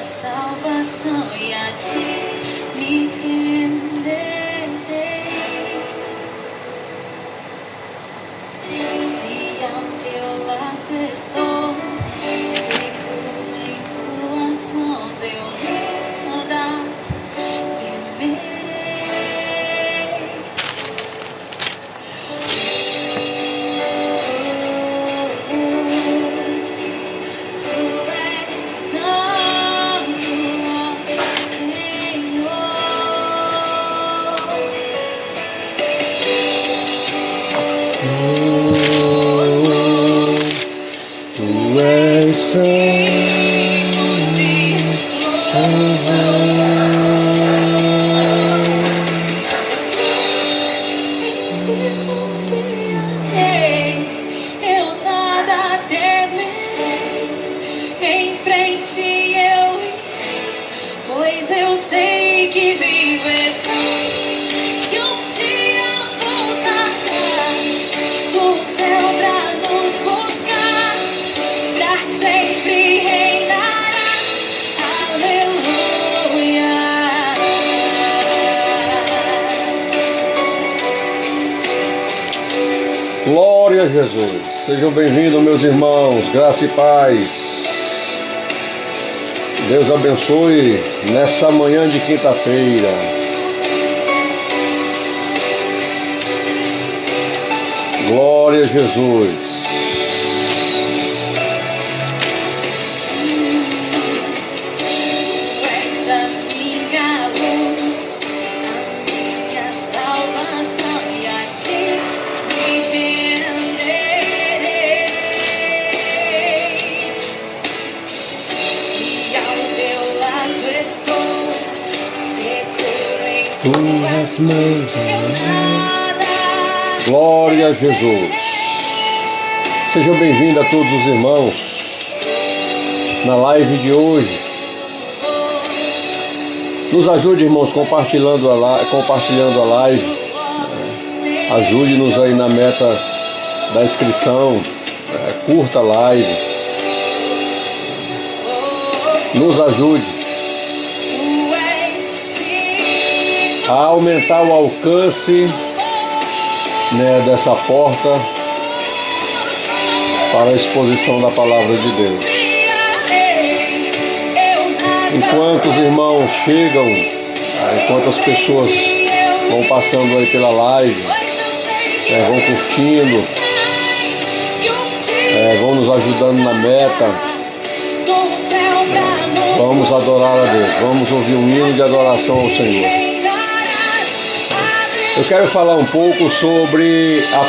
salvação e a ti me renderei. Se ao teu lado estou, seguro em tuas mãos, eu nada temerei. Tu és santo, ó Senhor. Tu és santo. Te confiarei, eu nada temerei. Em frente eu irei, pois eu sei que vivo estás, que um dia voltarás do céu pra nos buscar, pra sempre reinarás. Aleluia. Glória a Jesus. Sejam bem-vindos, meus irmãos. Graça e paz. Deus abençoe nessa manhã de quinta-feira. Glória a Jesus. Tu és a minha luz, a minha salvação, e a ti me renderei. Se ao teu lado estou, seguro em tuas mãos, eu nada Glória a Jesus. Sejam bem-vindos a todos os irmãos na live de hoje. Nos ajude, irmãos, compartilhando a live. Ajude-nos aí na meta da inscrição. Curta a live. Nos ajude tu és digno. a aumentar o alcance, dessa porta para a exposição da palavra de Deus. Enquanto os irmãos chegam, enquanto as pessoas vão passando aí pela live, vão curtindo, vão nos ajudando na meta, vamos adorar a Deus, vamos ouvir um hino de adoração ao Senhor. Eu quero falar um pouco sobre a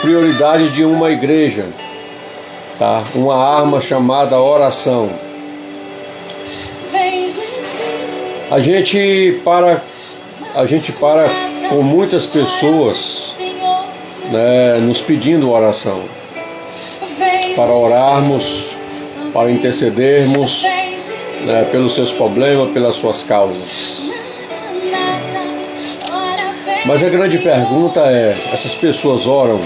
prioridade de uma igreja, tá? Uma arma chamada oração. A gente para com muitas pessoas, nos pedindo oração, para orarmos, para intercedermos, pelos seus problemas, pelas suas causas. Mas a grande pergunta é: essas pessoas oram?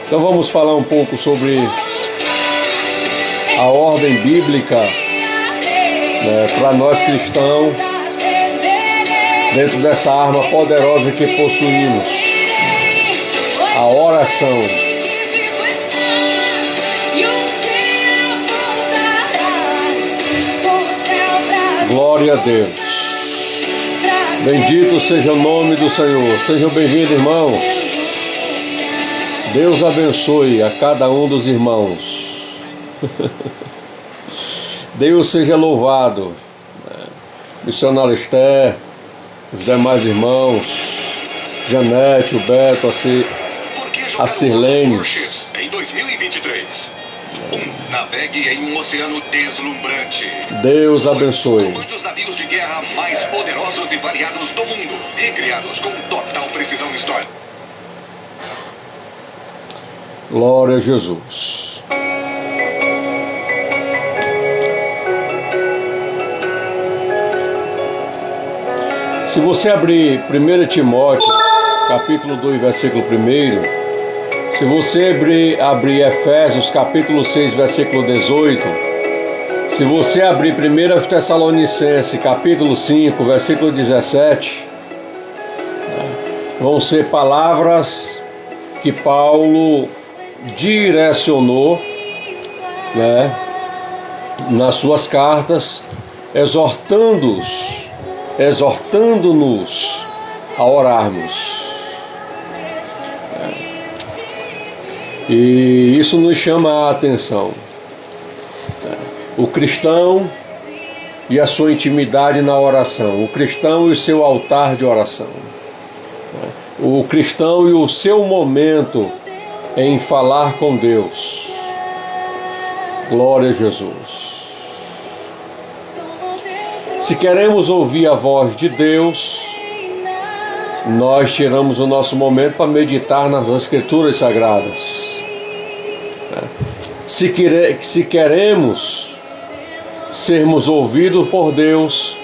Então vamos falar um pouco sobre a ordem bíblica, para nós cristãos, dentro dessa arma poderosa que possuímos, a oração. Glória a Deus. Bendito seja o nome do Senhor. Sejam bem-vindos, irmãos. Deus abençoe a cada um dos irmãos. Deus seja louvado. Missionário Esther, os demais irmãos, Janete, o Beto, a Sirlene. Em 2023. Navegue em um oceano deslumbrante. Deus abençoe. Comande os navios de guerra mais poderosos e variados do mundo, e criados com total precisão histórica. Glória a Jesus. Se você abrir 1 Timóteo, capítulo 2, versículo 1, Se você abrir Efésios capítulo 6, versículo 18, se você abrir 1 Tessalonicenses capítulo 5, versículo 17, vão ser palavras que Paulo direcionou, né, nas suas cartas, exortando-nos a orarmos. E isso nos chama a atenção. O cristão e a sua intimidade na oração, o cristão e o seu altar de oração, o cristão e o seu momento em falar com Deus. Glória a Jesus. Se queremos ouvir a voz de Deus, nós tiramos o nosso momento para meditar nas Escrituras Sagradas. Se queremos sermos ouvidos por Deus,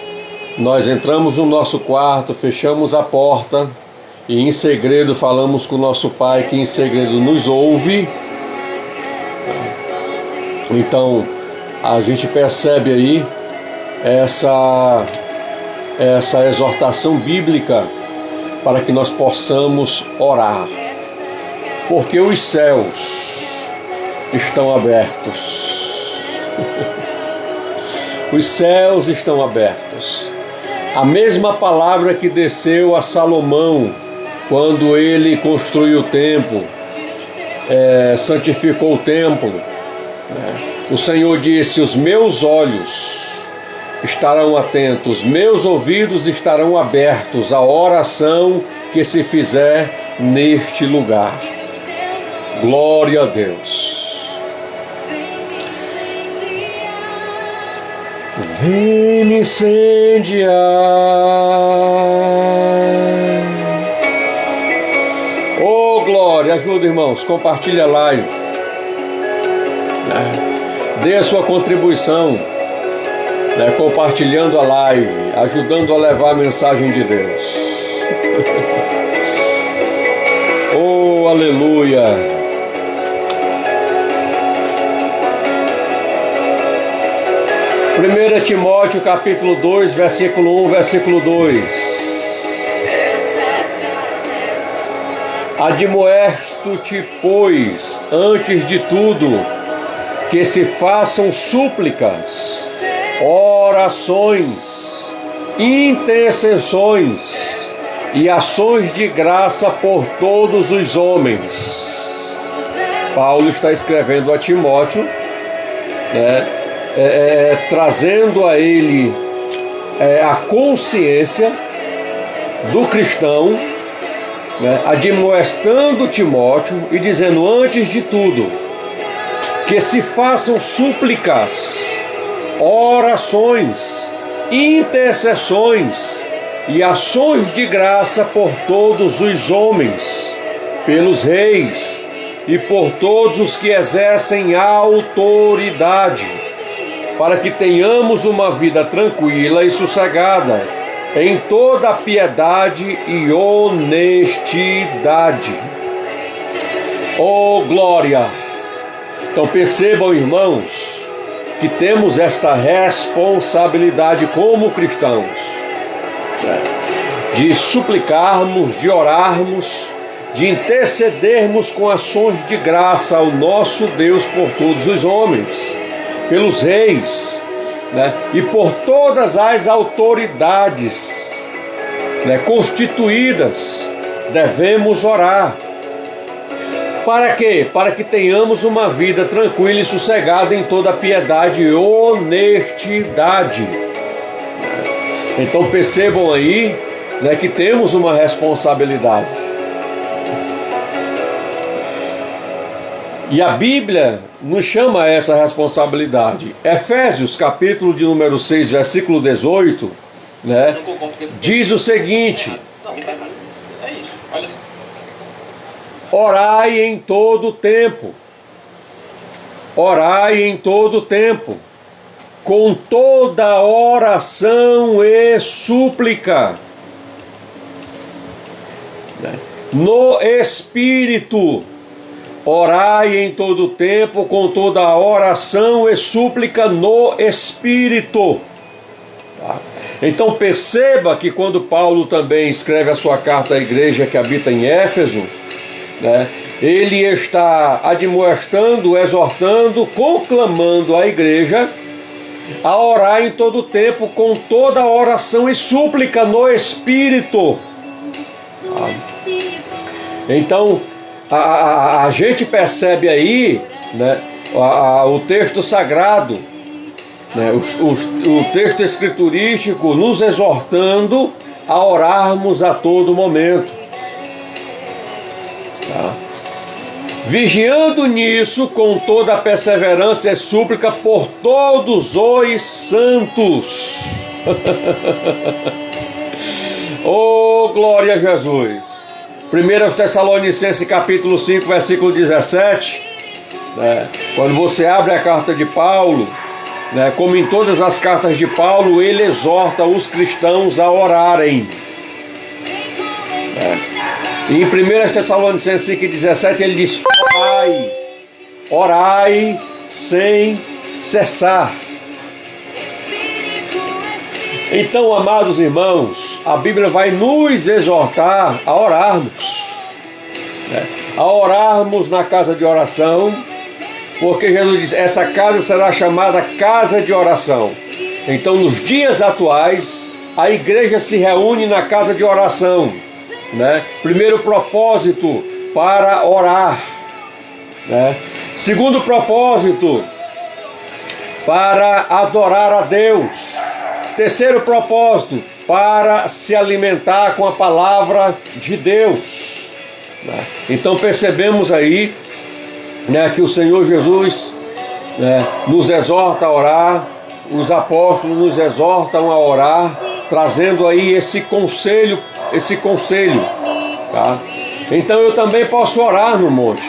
nós entramos no nosso quarto, fechamos a porta e em segredo falamos com o nosso Pai, que em segredo nos ouve. Então a gente percebe aí essa exortação bíblica para que nós possamos orar, porque os céus estão abertos. Os céus estão abertos. A mesma palavra que desceu a Salomão quando ele construiu o templo, santificou o templo. O Senhor disse: os meus olhos estarão atentos, os meus ouvidos estarão abertos à oração que se fizer neste lugar. Glória a Deus. Vem me incendiar. Oh, glória, ajuda, irmãos, compartilha a live. Dê a sua contribuição, compartilhando a live, ajudando a levar a mensagem de Deus. Oh, aleluia. 1 Timóteo capítulo 2, versículo 1, versículo 2. Admoesto-te, pois, antes de tudo, que se façam súplicas, orações, intercessões e ações de graça por todos os homens. Paulo está escrevendo a Timóteo, trazendo a ele a consciência do cristão, admoestando Timóteo e dizendo, antes de tudo, que se façam súplicas, orações, intercessões e ações de graça por todos os homens, pelos reis e por todos os que exercem autoridade, para que tenhamos uma vida tranquila e sossegada, em toda piedade e honestidade. Oh, glória! Então percebam, irmãos, que temos esta responsabilidade como cristãos, de suplicarmos, de orarmos, de intercedermos com ações de graça ao nosso Deus por todos os homens, pelos reis, e por todas as autoridades constituídas. Devemos orar. Para quê? Para que tenhamos uma vida tranquila e sossegada em toda piedade e honestidade. Então percebam aí, que temos uma responsabilidade. E a Bíblia nos chama a essa responsabilidade. Efésios, capítulo de número 6, versículo 18, diz o seguinte: é isso, olha só. Orai em todo tempo. Orai em todo tempo, com toda oração e súplica, no Espírito, Orai em todo tempo, com toda a oração e súplica no Espírito. Tá? Então perceba que quando Paulo também escreve a sua carta à igreja que habita em Éfeso, né, ele está admoestando, exortando, conclamando a igreja a orar em todo tempo, com toda a oração e súplica no Espírito. Tá? Então, a gente percebe aí, né, o texto sagrado, né, o texto escriturístico nos exortando a orarmos a todo momento. Tá? Vigiando nisso com toda a perseverança e súplica por todos os santos. Oh, glória a Jesus! 1 Tessalonicenses capítulo 5, versículo 17, né, quando você abre a carta de Paulo, né, como em todas as cartas de Paulo, ele exorta os cristãos a orarem. E em 1 Tessalonicenses 5,17 ele diz: orai sem cessar. Então, amados irmãos, a Bíblia vai nos exortar a orarmos, né? A orarmos na casa de oração, porque Jesus diz: essa casa será chamada casa de oração. Então, nos dias atuais, a igreja se reúne na casa de oração, né? Primeiro propósito, para orar, né? Segundo propósito, para adorar a Deus. Terceiro propósito, para se alimentar com a palavra de Deus, né? Então percebemos aí, né, que o Senhor Jesus, né, nos exorta a orar, os apóstolos nos exortam a orar, trazendo aí esse conselho, tá? Então eu também posso orar no monte,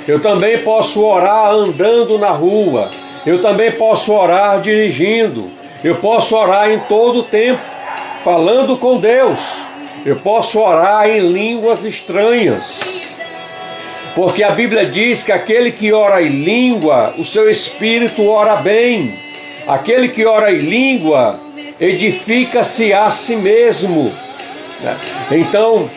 eu também posso orar andando na rua, eu também posso orar dirigindo, eu posso orar em todo o tempo, falando com Deus, eu posso orar em línguas estranhas, porque a Bíblia diz que aquele que ora em língua, o seu espírito ora bem, aquele que ora em língua, edifica-se a si mesmo. Então,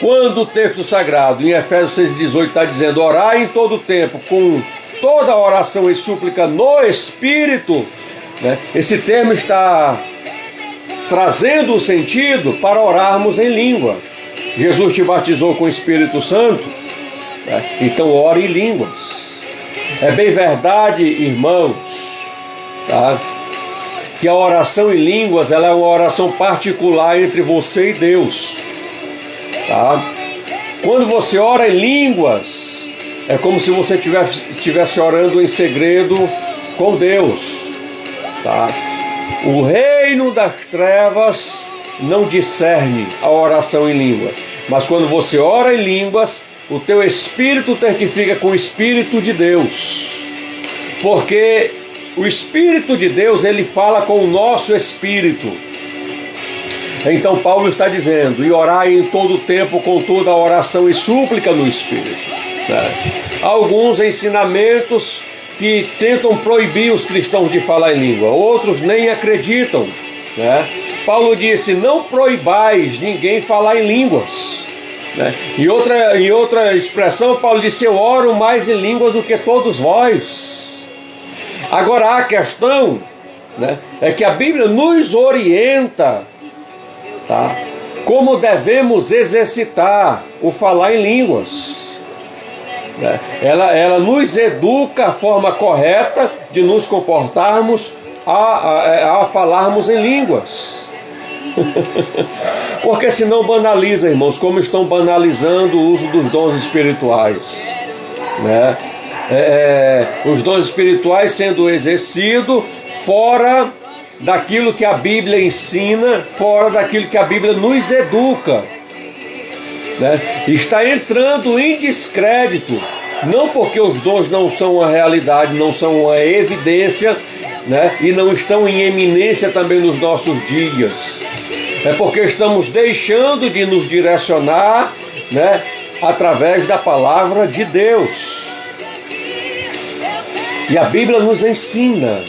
quando o texto sagrado em Efésios 6,18 está dizendo: orai em todo o tempo, com toda oração e súplica no Espírito, né, esse termo está trazendo o sentido para orarmos em língua. Jesus te batizou com o Espírito Santo, né, então ore em línguas. É bem verdade, irmãos, tá, que a oração em línguas, ela é uma oração particular entre você e Deus, tá? Quando você ora em línguas, é como se você estivesse orando em segredo com Deus, tá? O reino das trevas não discerne a oração em língua, mas quando você ora em línguas, o teu espírito testifica com o Espírito de Deus, porque o Espírito de Deus, ele fala com o nosso espírito. Então Paulo está dizendo: e orai em todo o tempo com toda a oração e súplica no Espírito, né? Alguns ensinamentos que tentam proibir os cristãos de falar em língua, outros nem acreditam, né? Paulo disse: não proibais ninguém falar em línguas, né? Em outra expressão, Paulo disse: eu oro mais em línguas do que todos vós. Agora a questão, né, é que a Bíblia nos orienta, tá, como devemos exercitar o falar em línguas, né? Ela nos educa a forma correta de nos comportarmos a falarmos em línguas. Porque senão banaliza, irmãos, como estão banalizando o uso dos dons espirituais, né? Os dons espirituais sendo exercidos fora daquilo que a Bíblia ensina, fora daquilo que a Bíblia nos educa, né? Está entrando em descrédito, não porque os dons não são uma realidade, não são uma evidência, né? E não estão em eminência também nos nossos dias, é porque estamos deixando de nos direcionar, né, através da palavra de Deus. E a Bíblia nos ensina,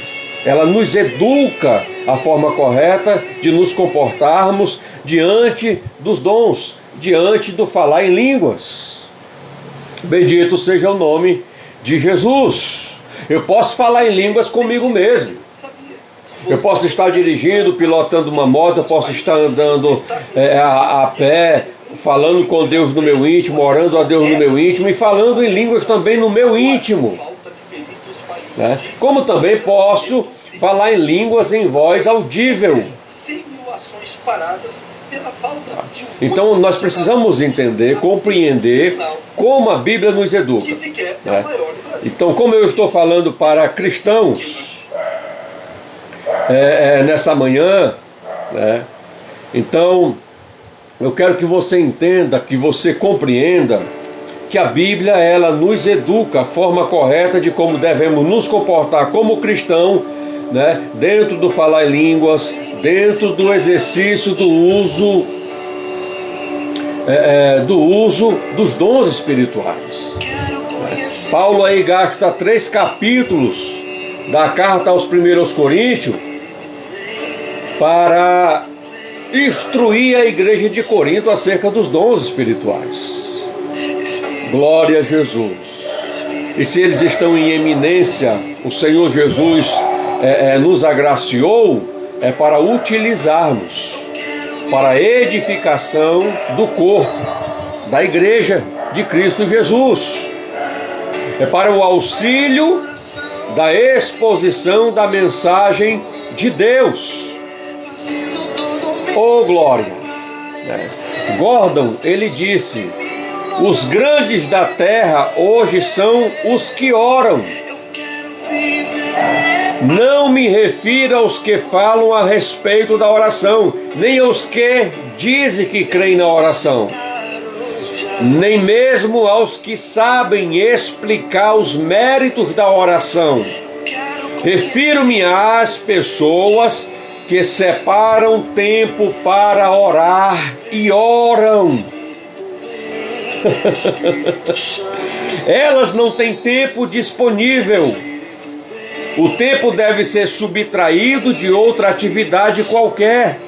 ela nos educa a forma correta de nos comportarmos diante dos dons, diante do falar em línguas. Bendito seja o nome de Jesus. Eu posso falar em línguas comigo mesmo. Eu posso estar dirigindo, pilotando uma moto, eu posso estar andando a pé, falando com Deus no meu íntimo, orando a Deus no meu íntimo e falando em línguas também no meu íntimo. Né? Como também posso falar em línguas em voz audível. Então nós precisamos entender, compreender como a Bíblia nos educa. Né? Então, como eu estou falando para cristãos nessa manhã, né? Então eu quero que você entenda, que você compreenda que a Bíblia, ela nos educa a forma correta de como devemos nos comportar como cristão, né? Dentro do falar em línguas, dentro do exercício do uso dos dons espirituais. Paulo aí gasta 3 capítulos da carta aos 1 Coríntios para instruir a igreja de Corinto acerca dos dons espirituais. Glória a Jesus. E se eles estão em eminência, o Senhor Jesus nos agraciou para utilizarmos para a edificação do corpo, da igreja de Cristo Jesus. É para o auxílio da exposição da mensagem de Deus. Oh, glória! Gordon, ele disse: os grandes da terra hoje são os que oram. Não me refiro aos que falam a respeito da oração, nem aos que dizem que creem na oração, nem mesmo aos que sabem explicar os méritos da oração. Refiro-me às pessoas que separam tempo para orar e oram. Elas não têm tempo disponível. O tempo deve ser subtraído de outra atividade qualquer.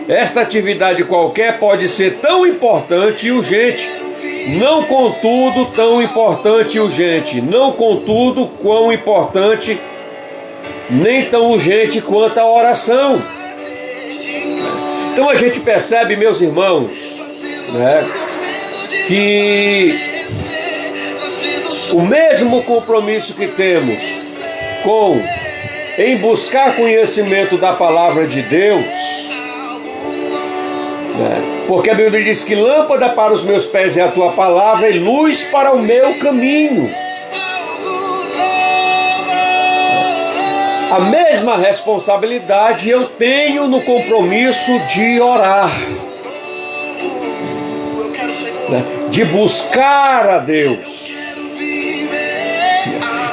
Esta atividade qualquer pode ser tão importante e urgente, não contudo tão importante e urgente, não contudo quão importante, nem tão urgente quanto a oração. Então a gente percebe, meus irmãos, né, que o mesmo compromisso que temos em buscar conhecimento da palavra de Deus, né? Porque a Bíblia diz que lâmpada para os meus pés é a tua palavra e luz para o meu caminho. A mesma responsabilidade eu tenho no compromisso de orar, né? De buscar a Deus.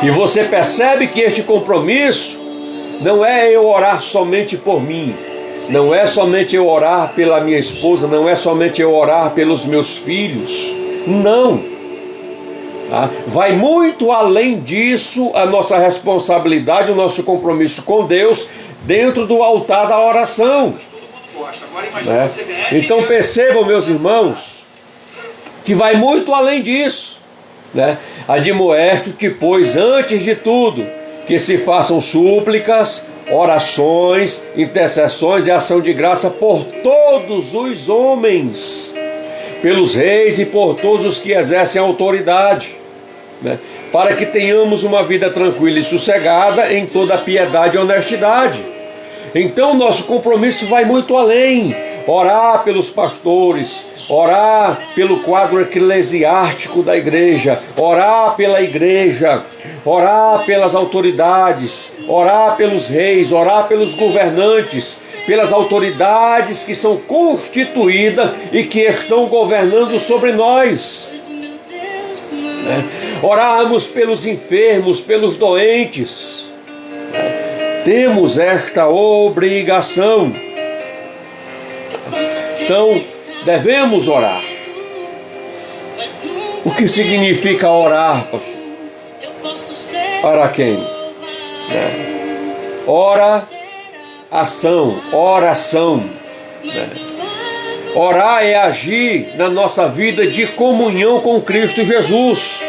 E você percebe que este compromisso não é eu orar somente por mim, não é somente eu orar pela minha esposa, não é somente eu orar pelos meus filhos, não. Tá? Vai muito além disso a nossa responsabilidade, o nosso compromisso com Deus dentro do altar da oração. Né? Então percebam, meus irmãos, que vai muito além disso. Né? Admoesto-te, pois, antes de tudo, que se façam súplicas, orações, intercessões e ação de graça por todos os homens, pelos reis e por todos os que exercem autoridade, né? Para que tenhamos uma vida tranquila e sossegada em toda piedade e honestidade. Então nosso compromisso vai muito além. Orar pelos pastores, orar pelo quadro eclesiástico da igreja, orar pela igreja, orar pelas autoridades, orar pelos reis, orar pelos governantes, pelas autoridades que são constituídas e que estão governando sobre nós. Orarmos pelos enfermos, pelos doentes. Temos esta obrigação. Então, devemos orar. O que significa orar, pastor? Para quem? Ora, ação, oração. Orar é agir na nossa vida de comunhão com Cristo Jesus.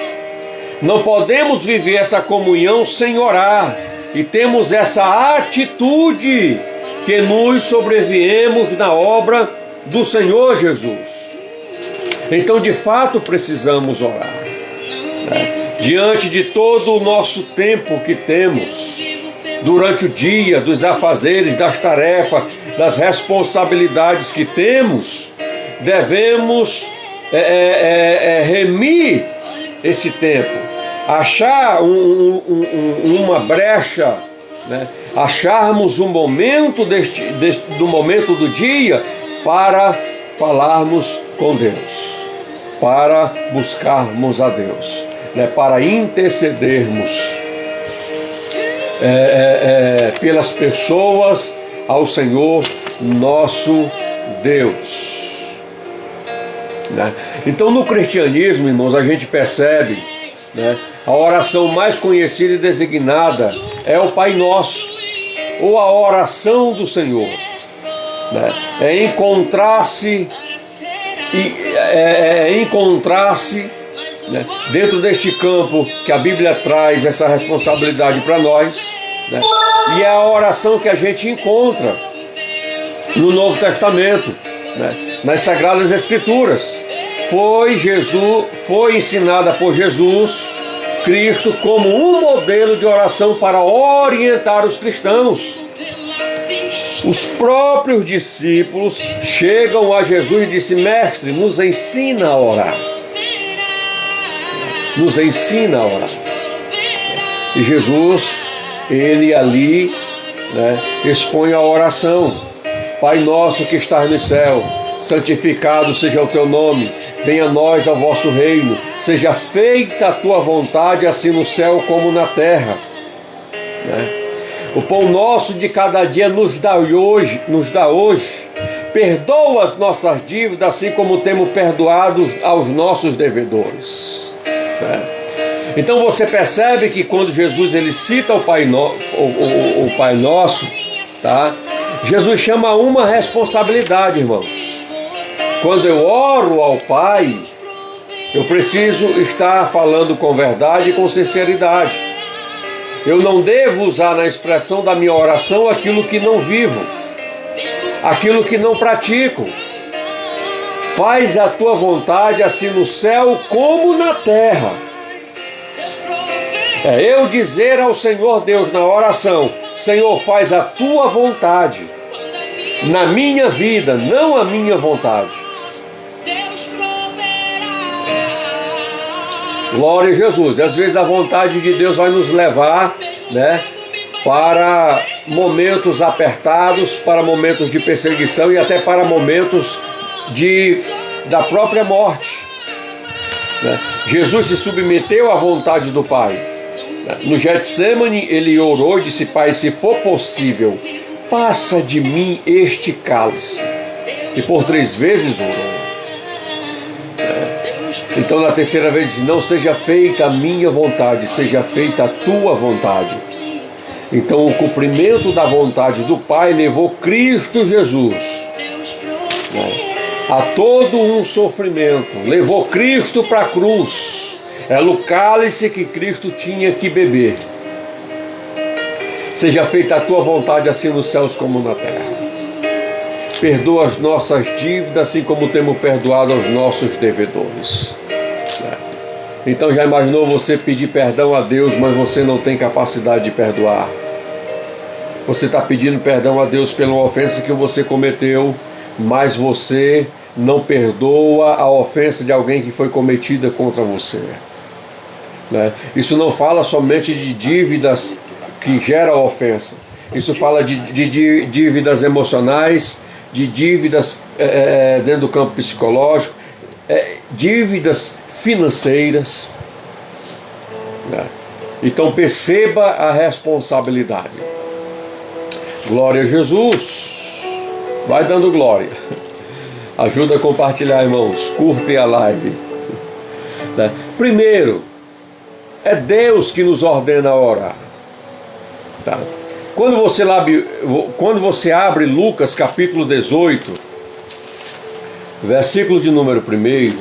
Não podemos viver essa comunhão sem orar. E temos essa atitude que nos sobreviemos na obra do Senhor Jesus. Então, de fato, precisamos orar. Diante de todo o nosso tempo que temos, durante o dia, dos afazeres, das tarefas, das responsabilidades que temos, devemos remir esse tempo, achar uma brecha, né? Acharmos um momento do momento do dia para falarmos com Deus, para buscarmos a Deus, né? Para intercedermos pelas pessoas ao Senhor nosso Deus, né? Então, no cristianismo, irmãos, a gente percebe, né, a oração mais conhecida e designada é o Pai Nosso, ou a oração do Senhor, né? É encontrar-se né, dentro deste campo que a Bíblia traz essa responsabilidade para nós, né? E é a oração que a gente encontra no Novo Testamento, né, nas Sagradas Escrituras. Foi ensinada por Jesus Cristo como um modelo de oração para orientar os cristãos. Os próprios discípulos chegam a Jesus e dizem: Mestre, nos ensina a orar. Nos ensina a orar. E Jesus, ele ali, né, expõe a oração. Pai nosso que estás no céu, santificado seja o teu nome, venha a nós ao vosso reino, seja feita a tua vontade, assim no céu como na terra. Né? O pão nosso de cada dia nos dá hoje. Perdoa as nossas dívidas, assim como temos perdoado aos nossos devedores. Né? Então você percebe que quando Jesus ele cita o Pai Nosso, tá? Jesus chama uma responsabilidade, irmãos. Quando eu oro ao Pai, eu preciso estar falando com verdade e com sinceridade. Eu não devo usar na expressão da minha oração aquilo que não vivo, aquilo que não pratico. Faz a tua vontade assim no céu como na terra. É eu dizer ao Senhor Deus na oração: Senhor, faz a tua vontade na minha vida, não a minha vontade. Glória a Jesus. Às vezes a vontade de Deus vai nos levar, né, para momentos apertados, para momentos de perseguição e até para momentos da própria morte. Né? Jesus se submeteu à vontade do Pai. No Getsemane ele orou e disse: Pai, se for possível, passa de mim este cálice. E por 3 vezes orou. Então na terceira vez disse: não seja feita a minha vontade, seja feita a tua vontade. Então o cumprimento da vontade do Pai levou Cristo Jesus, né, a todo um sofrimento. Levou Cristo para a cruz. Era o cálice que Cristo tinha que beber. Seja feita a tua vontade, assim nos céus como na terra. Perdoa as nossas dívidas, assim como temos perdoado aos nossos devedores. Então já imaginou você pedir perdão a Deus, mas você não tem capacidade de perdoar? Você está pedindo perdão a Deus pela ofensa que você cometeu, mas você não perdoa a ofensa de alguém que foi cometida contra você. Né? Isso não fala somente de dívidas que geram ofensa. Isso fala de dívidas emocionais, de dívidas dentro do campo psicológico, dívidas financeiras. Né? Então perceba a responsabilidade. Glória a Jesus. Vai dando glória. Ajuda a compartilhar, irmãos. Curtem a live. Né? Primeiro, é Deus que nos ordena a orar. Tá? Quando você abre Lucas capítulo 18, versículo de número 1,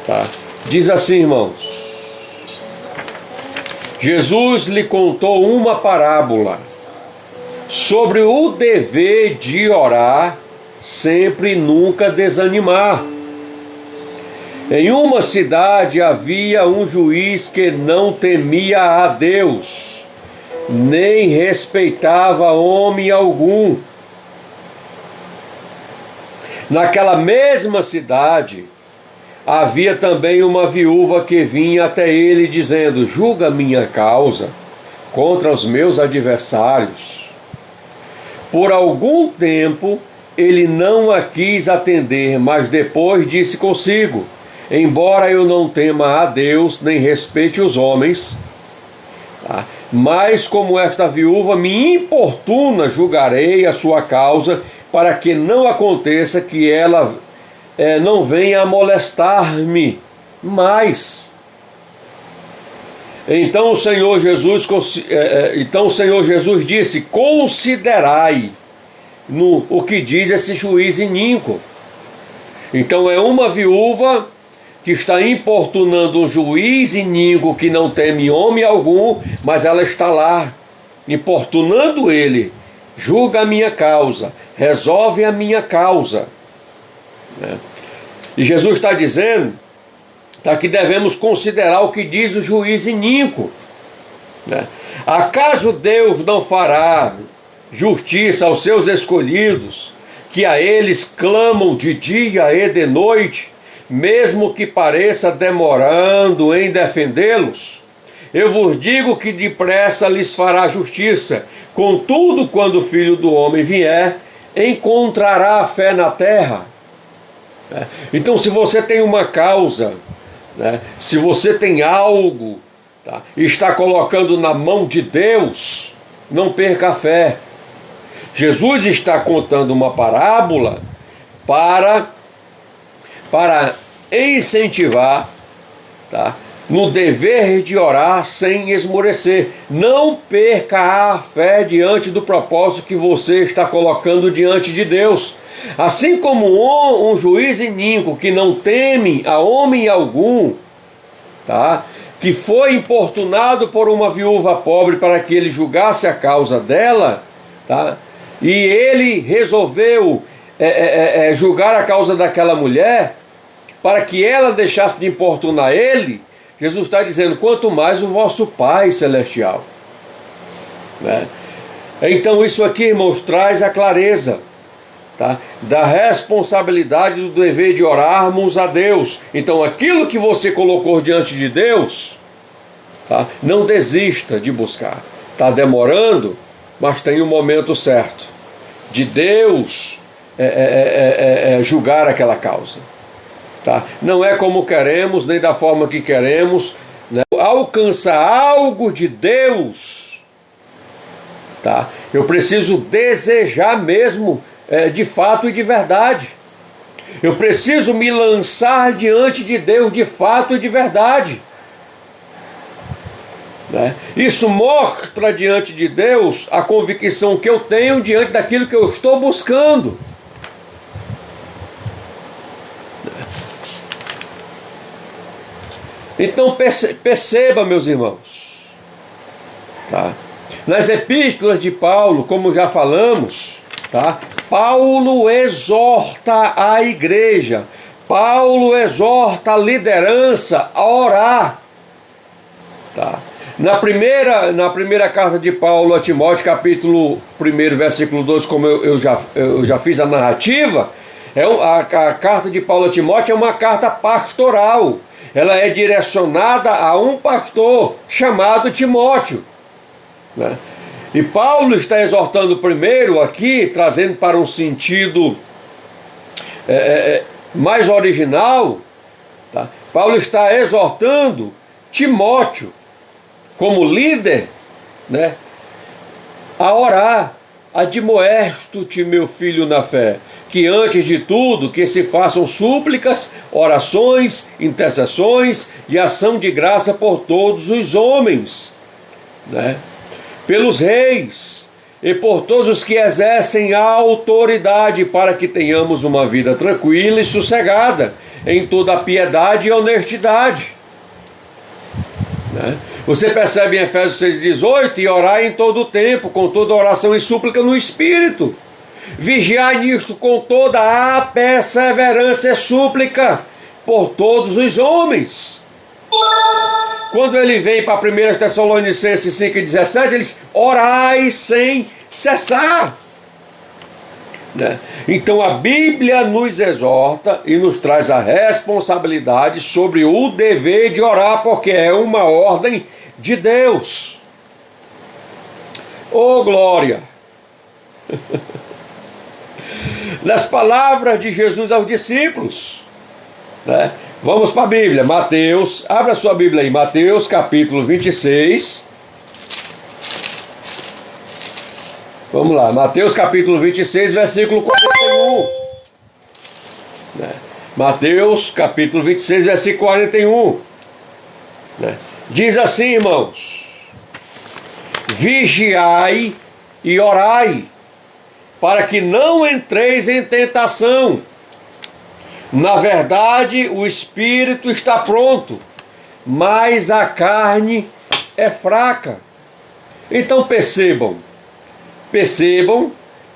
tá? Diz assim, irmãos: Jesus lhe contou uma parábola sobre o dever de orar sempre e nunca desanimar. Em uma cidade havia um juiz que não temia a Deus, nem respeitava homem algum. Naquela mesma cidade havia também uma viúva que vinha até ele dizendo: julga minha causa contra os meus adversários. Por algum tempo ele não a quis atender, mas depois disse consigo: embora eu não tema a Deus, nem respeite os homens, tá? Mas como esta viúva me importuna, julgarei a sua causa, para que não aconteça que ela não venha a molestar-me mais. Então o Senhor Jesus disse: considerai o que diz esse juiz iníquo. Então é uma viúva que está importunando um juiz iníquo que não teme homem algum, mas ela está lá importunando ele: julga a minha causa, resolve a minha causa. E Jesus está dizendo que devemos considerar o que diz o juiz iníquo. Acaso Deus não fará justiça aos seus escolhidos, que a eles clamam de dia e de noite, mesmo que pareça demorando em defendê-los? Eu vos digo que depressa lhes fará justiça. Contudo, quando o Filho do Homem vier, encontrará a fé na terra? Então, se você tem uma causa, se você tem algo, e está colocando na mão de Deus, não perca a fé. Jesus está contando uma parábola para incentivar, no dever de orar sem esmorecer. Não perca a fé diante do propósito que você está colocando diante de Deus. Assim como um juiz iníquo que não teme a homem algum, que foi importunado por uma viúva pobre para que ele julgasse a causa dela, e ele resolveu julgar a causa daquela mulher para que ela deixasse de importunar ele. Jesus está dizendo: quanto mais o vosso Pai Celestial. Então isso aqui, irmãos, traz a clareza da responsabilidade do dever de orarmos a Deus. Então aquilo que você colocou diante de Deus, não desista de buscar. Está demorando, mas tem o momento certo de Deus julgar aquela causa. Não é como queremos, nem da forma que queremos. Alcançar algo de Deus, eu preciso desejar mesmo, de fato e de verdade. Eu preciso me lançar diante de Deus de fato e de verdade. Isso mostra diante de Deus a convicção que eu tenho diante daquilo que eu estou buscando. Então perceba, meus irmãos, nas epístolas de Paulo, como já falamos, Paulo exorta a igreja, Paulo exorta a liderança a orar. Na primeira carta de Paulo a Timóteo, capítulo 1, versículo 2, como eu já fiz a narrativa, a carta de Paulo a Timóteo é uma carta pastoral. Ela é direcionada a um pastor chamado Timóteo. E Paulo está exortando primeiro aqui, trazendo para um sentido mais original, Paulo está exortando Timóteo, como líder, a orar, admoesto-te, meu filho, na fé, que antes de tudo que se façam súplicas, orações, intercessões e ação de graça por todos os homens, né? Pelos reis e por todos os que exercem a autoridade, para que tenhamos uma vida tranquila e sossegada, em toda a piedade e honestidade. Né? Você percebe em Efésios 6,18, e orai em todo o tempo, com toda oração e súplica no Espírito. Vigiai nisto com toda a perseverança e súplica por todos os homens. Quando ele vem para 1 Tessalonicenses 5,17, ele diz, orai sem cessar. Né? Então a Bíblia nos exorta e nos traz a responsabilidade sobre o dever de orar, porque é uma ordem de Deus. Oh, glória! Nas palavras de Jesus aos discípulos, né? Vamos para a Bíblia, Mateus, abra sua Bíblia aí, Mateus capítulo 26. Vamos lá, Mateus capítulo 26, versículo 41. Né? Mateus capítulo 26, versículo 41. Né? Diz assim, irmãos: vigiai e orai, para que não entreis em tentação. Na verdade, o espírito está pronto, mas a carne é fraca. Então percebam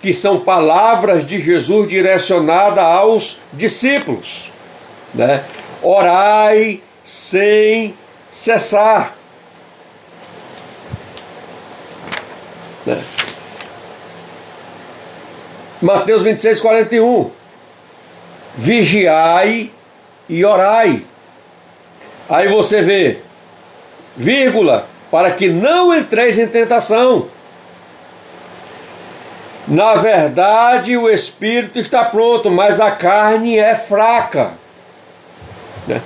que são palavras de Jesus direcionadas aos discípulos, né? Orai sem cessar. Né? Mateus 26, 41. Vigiai e orai. Aí você vê, vírgula, para que não entreis em tentação. Na verdade, o espírito está pronto, mas a carne é fraca. Né?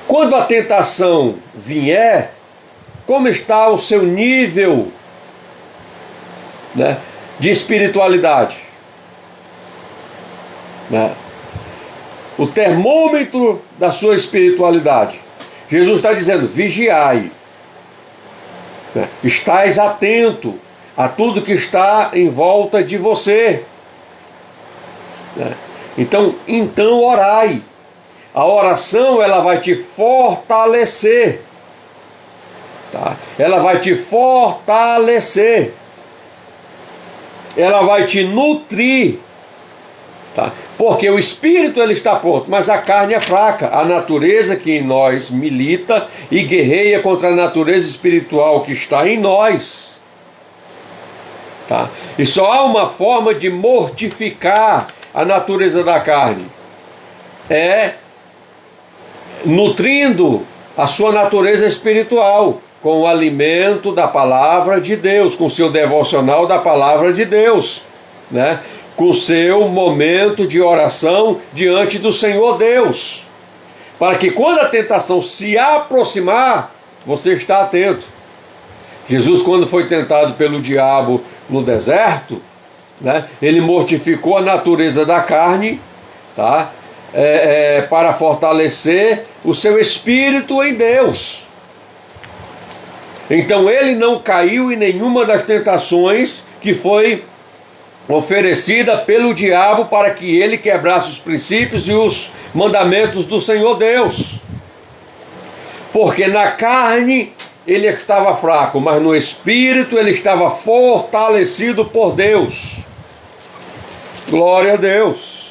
Quando a tentação vier, como está o seu nível, né, de espiritualidade? Né? O termômetro da sua espiritualidade. Jesus está dizendo, vigiai. Né? Estais atento a tudo que está em volta de você. Né? Então orai. A oração, ela vai te fortalecer. Tá? Ela vai te fortalecer. Ela vai te nutrir. Tá? Porque o espírito ele está pronto, mas a carne é fraca. A natureza que em nós milita e guerreia contra a natureza espiritual que está em nós. Tá? E só há uma forma de mortificar a natureza da carne. É nutrindo a sua natureza espiritual com o alimento da palavra de Deus, com o seu devocional da palavra de Deus, né? Com o seu momento de oração diante do Senhor Deus, para que quando a tentação se aproximar, você está atento. Jesus, quando foi tentado pelo diabo no deserto, né, ele mortificou a natureza da carne, tá? Para fortalecer o seu espírito em Deus. Então ele não caiu em nenhuma das tentações que foi oferecida pelo diabo para que ele quebrasse os princípios e os mandamentos do Senhor Deus. Porque na carne ele estava fraco, mas no espírito ele estava fortalecido por Deus. Glória a Deus.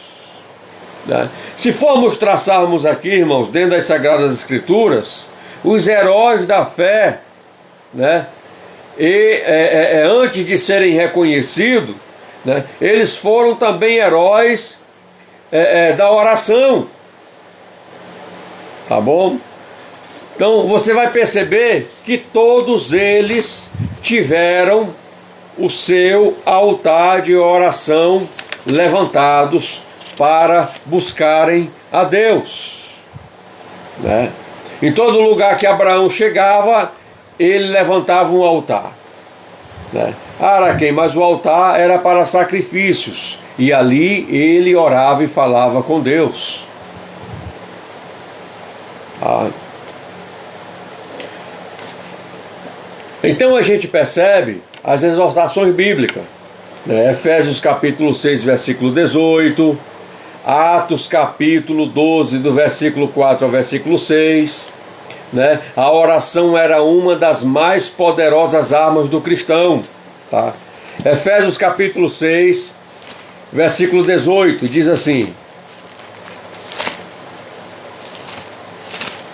Né? Se formos traçarmos aqui, irmãos, dentro das Sagradas Escrituras, os heróis da fé, né? Antes de serem reconhecidos, né, eles foram também heróis da oração. Tá bom? Então você vai perceber que todos eles tiveram o seu altar de oração levantados para buscarem a Deus. Né? Em todo lugar que Abraão chegava, ele levantava um altar. né? Araquém, mas o altar era para sacrifícios, e ali ele orava e falava com Deus. Então a gente percebe as exortações bíblicas, né? Efésios capítulo 6, versículo 18, Atos capítulo 12, do versículo 4 ao versículo 6, né? A oração era uma das mais poderosas armas do cristão, tá? Efésios capítulo 6, versículo 18, diz assim,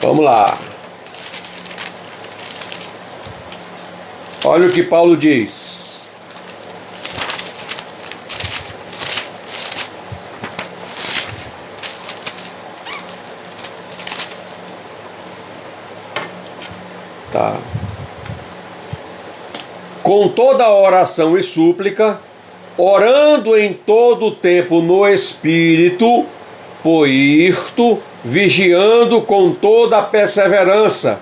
vamos lá, olha o que Paulo diz. Tá. Com toda oração e súplica, orando em todo o tempo no Espírito, por isto, vigiando com toda a perseverança,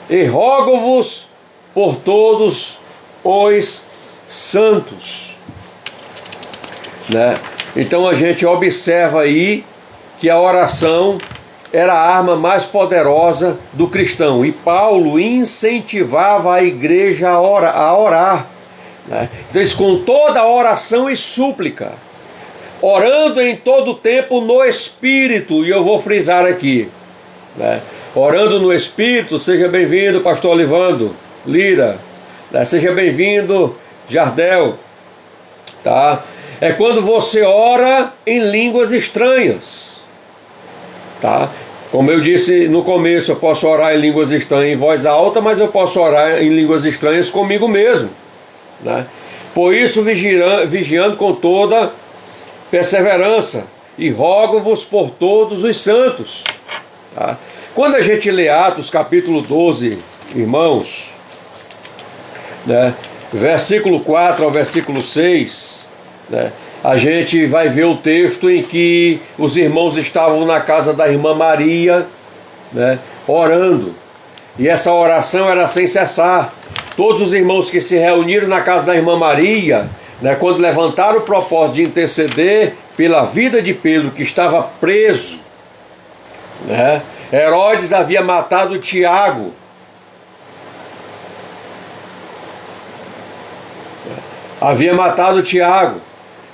e rogo-vos por todos os santos. Né? Então a gente observa aí que a oração era a arma mais poderosa do cristão, e Paulo incentivava a igreja a orar, né? Então, com toda a oração e súplica, orando em todo o tempo no Espírito, e eu vou frisar aqui, né? Orando no Espírito. Seja bem-vindo, pastor Olivando Lira, né? Seja bem-vindo, Jardel, tá? É quando você ora em línguas estranhas, tá? Como eu disse no começo, eu posso orar em línguas estranhas em voz alta, mas eu posso orar em línguas estranhas comigo mesmo, né? Por isso, vigiando com toda perseverança, e rogo-vos por todos os santos, tá? Quando a gente lê Atos capítulo 12, irmãos, né, versículo 4 ao versículo 6, né, a gente vai ver o texto em que os irmãos estavam na casa da irmã Maria, né, orando, e essa oração era sem cessar. Todos os irmãos que se reuniram na casa da irmã Maria, né, quando levantaram o propósito de interceder pela vida de Pedro, que estava preso, né, Herodes havia matado Tiago,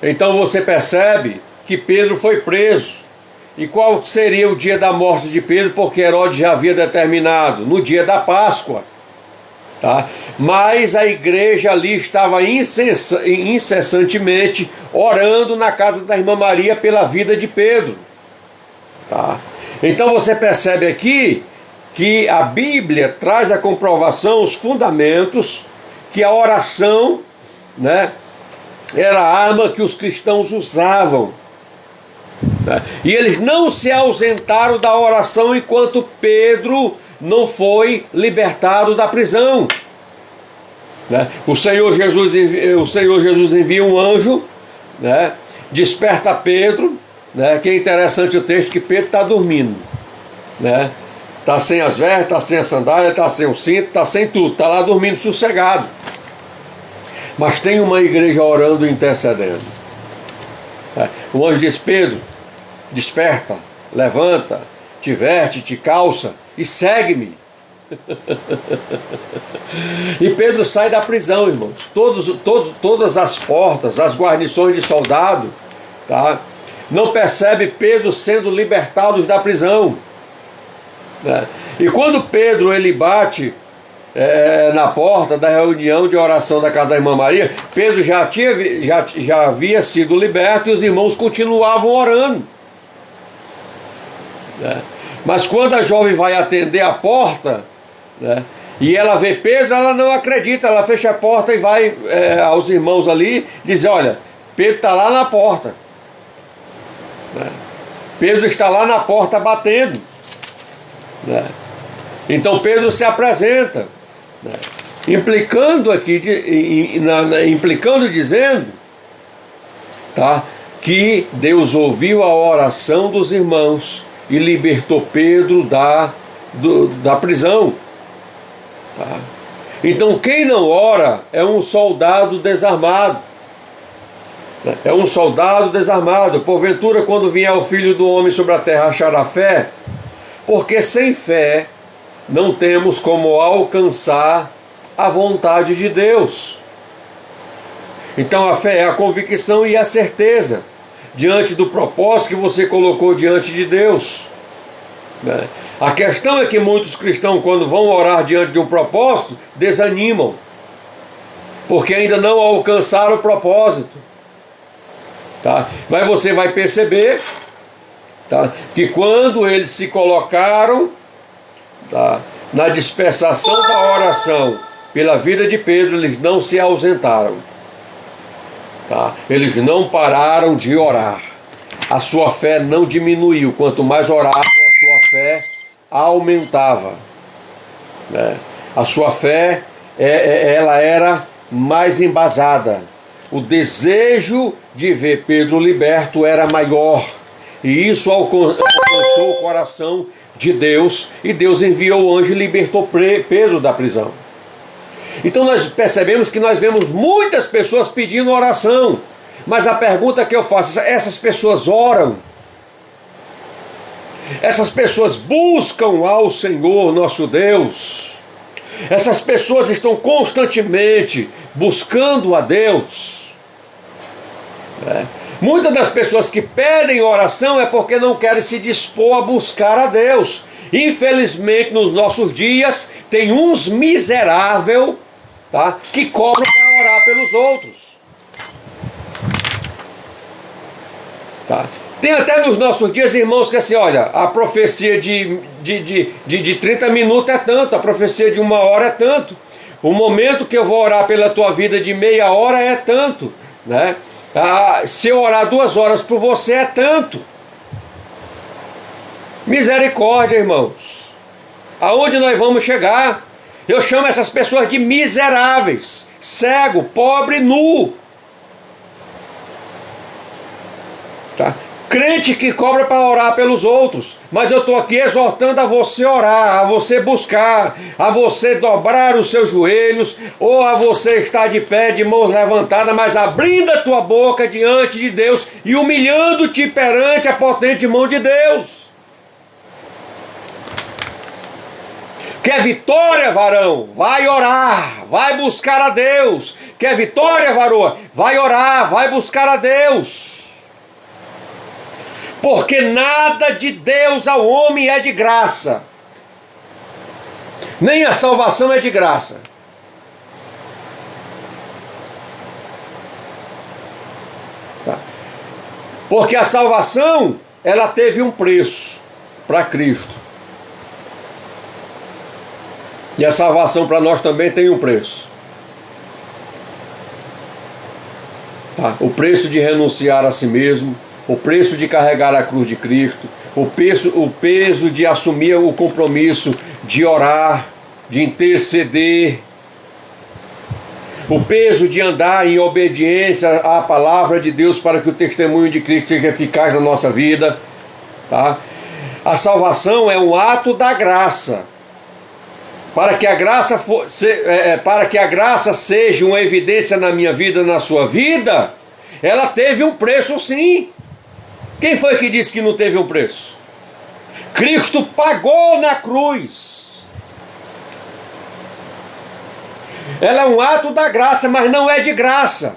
Então você percebe que Pedro foi preso. E qual seria o dia da morte de Pedro? Porque Herodes já havia determinado, no dia da Páscoa, tá? Mas a igreja ali estava incessantemente orando na casa da irmã Maria pela vida de Pedro, tá? Então você percebe aqui que a Bíblia traz a comprovação, os fundamentos, que a oração, né, era a arma que os cristãos usavam, né? E eles não se ausentaram da oração enquanto Pedro não foi libertado da prisão, né? O Senhor Jesus envia um anjo, né, desperta Pedro, né? Que é interessante o texto que Pedro está dormindo, né? Está sem as vestes, está sem a sandália, está sem o cinto, está sem tudo, está lá dormindo sossegado. Mas tem uma igreja orando e intercedendo. O anjo diz: Pedro, desperta, levanta, te veste, te calça e segue-me. E Pedro sai da prisão, irmãos. Todas as portas, as guarnições de soldado, tá, não percebe Pedro sendo libertado da prisão, né? E quando Pedro ele bate na porta da reunião de oração da casa da irmã Maria, Pedro já havia sido liberto, e os irmãos continuavam orando, né? Mas quando a jovem vai atender a porta, né, e ela vê Pedro, ela não acredita, ela fecha a porta e vai aos irmãos ali dizer: olha, Pedro está lá na porta, né? Pedro está lá na porta batendo, né? Então Pedro se apresenta, né, implicando aqui, implicando, dizendo, tá, que Deus ouviu a oração dos irmãos e libertou Pedro da prisão, tá? Então quem não ora é um soldado desarmado. É um soldado desarmado. Porventura, quando vier o Filho do Homem sobre a terra, achará fé? Porque sem fé não temos como alcançar a vontade de Deus. Então a fé é a convicção e a certeza diante do propósito que você colocou diante de Deus. A questão é que muitos cristãos, quando vão orar diante de um propósito, desanimam, porque ainda não alcançaram o propósito. Tá? Mas você vai perceber, tá, que quando eles se colocaram, tá, na dispensação da oração pela vida de Pedro, eles não se ausentaram. Tá? Eles não pararam de orar. A sua fé não diminuiu. Quanto mais oravam, a sua fé aumentava. Né? A sua fé ela era mais embasada. O desejo de ver Pedro liberto era maior. E isso alcançou o coração de Deus. E Deus enviou o anjo e libertou Pedro da prisão. Então nós percebemos que nós vemos muitas pessoas pedindo oração. Mas a pergunta que eu faço, essas pessoas oram? Essas pessoas buscam ao Senhor nosso Deus? Essas pessoas estão constantemente buscando a Deus? Muitas das pessoas que pedem oração é porque não querem se dispor a buscar a Deus. Infelizmente, nos nossos dias, tem uns miseráveis, tá, que cobram para orar pelos outros. Tá? Tem até nos nossos dias irmãos que assim, olha, a profecia de 30 minutos é tanto, a profecia de 1 hora é tanto, o momento que eu vou orar pela tua vida de meia hora é tanto, né? Se eu orar 2 horas por você é tanto. Misericórdia, irmãos. Aonde nós vamos chegar? Eu chamo essas pessoas de miseráveis, cego, pobre, nu. Tá? Crente que cobra para orar pelos outros. Mas eu estou aqui exortando a você orar, a você buscar, a você dobrar os seus joelhos, ou a você estar de pé, de mãos levantadas, mas abrindo a tua boca diante de Deus e humilhando-te perante a potente mão de Deus. Quer vitória, varão? Vai orar, vai buscar a Deus. Quer vitória, varoa? Vai orar, vai buscar a Deus. Porque nada de Deus ao homem é de graça. Nem a salvação é de graça. Tá? Porque a salvação, ela teve um preço para Cristo. E a salvação para nós também tem um preço. Tá? O preço de renunciar a si mesmo, o preço de carregar a cruz de Cristo, o peso de assumir o compromisso de orar, de interceder, o peso de andar em obediência à palavra de Deus para que o testemunho de Cristo seja eficaz na nossa vida. Tá? A salvação é um ato da graça. Para que a graça seja uma evidência na minha vida, na sua vida, ela teve um preço, sim. Quem foi que disse que não teve um preço? Cristo pagou na cruz. Ela é um ato da graça, mas não é de graça.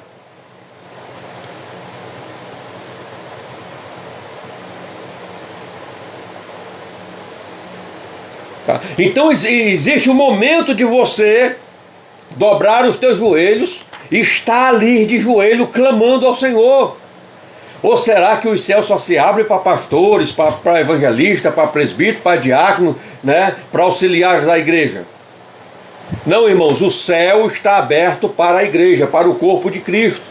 Tá? Então existe um momento de você dobrar os teus joelhos e estar ali de joelho clamando ao Senhor. Ou será que os céus só se abrem para pastores, para evangelistas, para presbíteros, para diáconos, né, para auxiliares da igreja? Não, irmãos, o céu está aberto para a igreja, para o corpo de Cristo.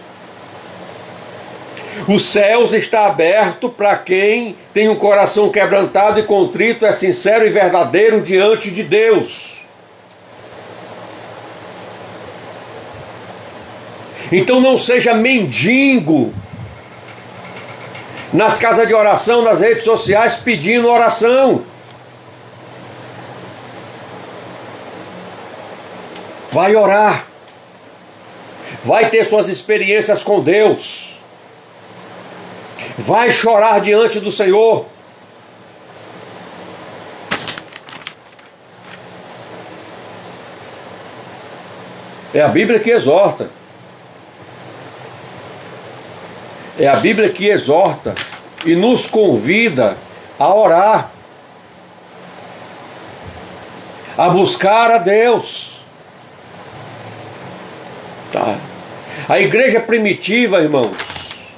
O céu está aberto para quem tem um coração quebrantado e contrito, é sincero e verdadeiro diante de Deus. Então não seja mendigo nas casas de oração, nas redes sociais, pedindo oração. Vai orar. Vai ter suas experiências com Deus. Vai chorar diante do Senhor. É a Bíblia que exorta. É a Bíblia que exorta e nos convida a orar, a buscar a Deus. Tá? A igreja primitiva, irmãos,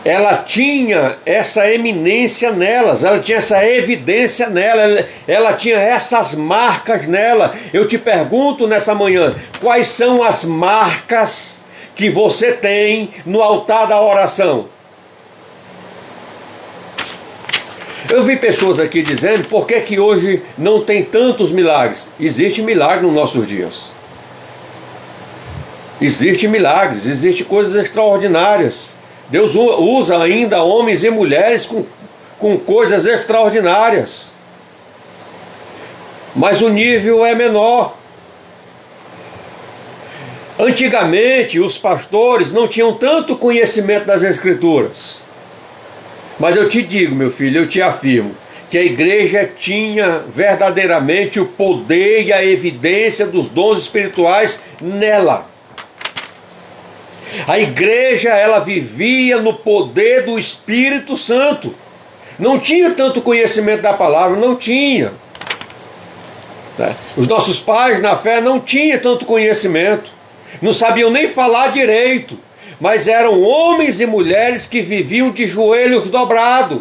ela tinha essa eminência nelas, ela tinha essa evidência nela, ela tinha essas marcas nela. Eu te pergunto nessa manhã, quais são as marcas que você tem no altar da oração? Eu vi pessoas aqui dizendo, por que que hoje não tem tantos milagres? Existe milagre nos nossos dias. Existem milagres, existem coisas extraordinárias. Deus usa ainda homens e mulheres com coisas extraordinárias. Mas o nível é menor. Antigamente, os pastores não tinham tanto conhecimento das Escrituras. Mas eu te digo, meu filho, eu te afirmo, que a igreja tinha verdadeiramente o poder e a evidência dos dons espirituais nela. A igreja, ela vivia no poder do Espírito Santo. Não tinha tanto conhecimento da palavra, não tinha. Os nossos pais na fé não tinham tanto conhecimento. Não sabiam nem falar direito, mas eram homens e mulheres que viviam de joelhos dobrados,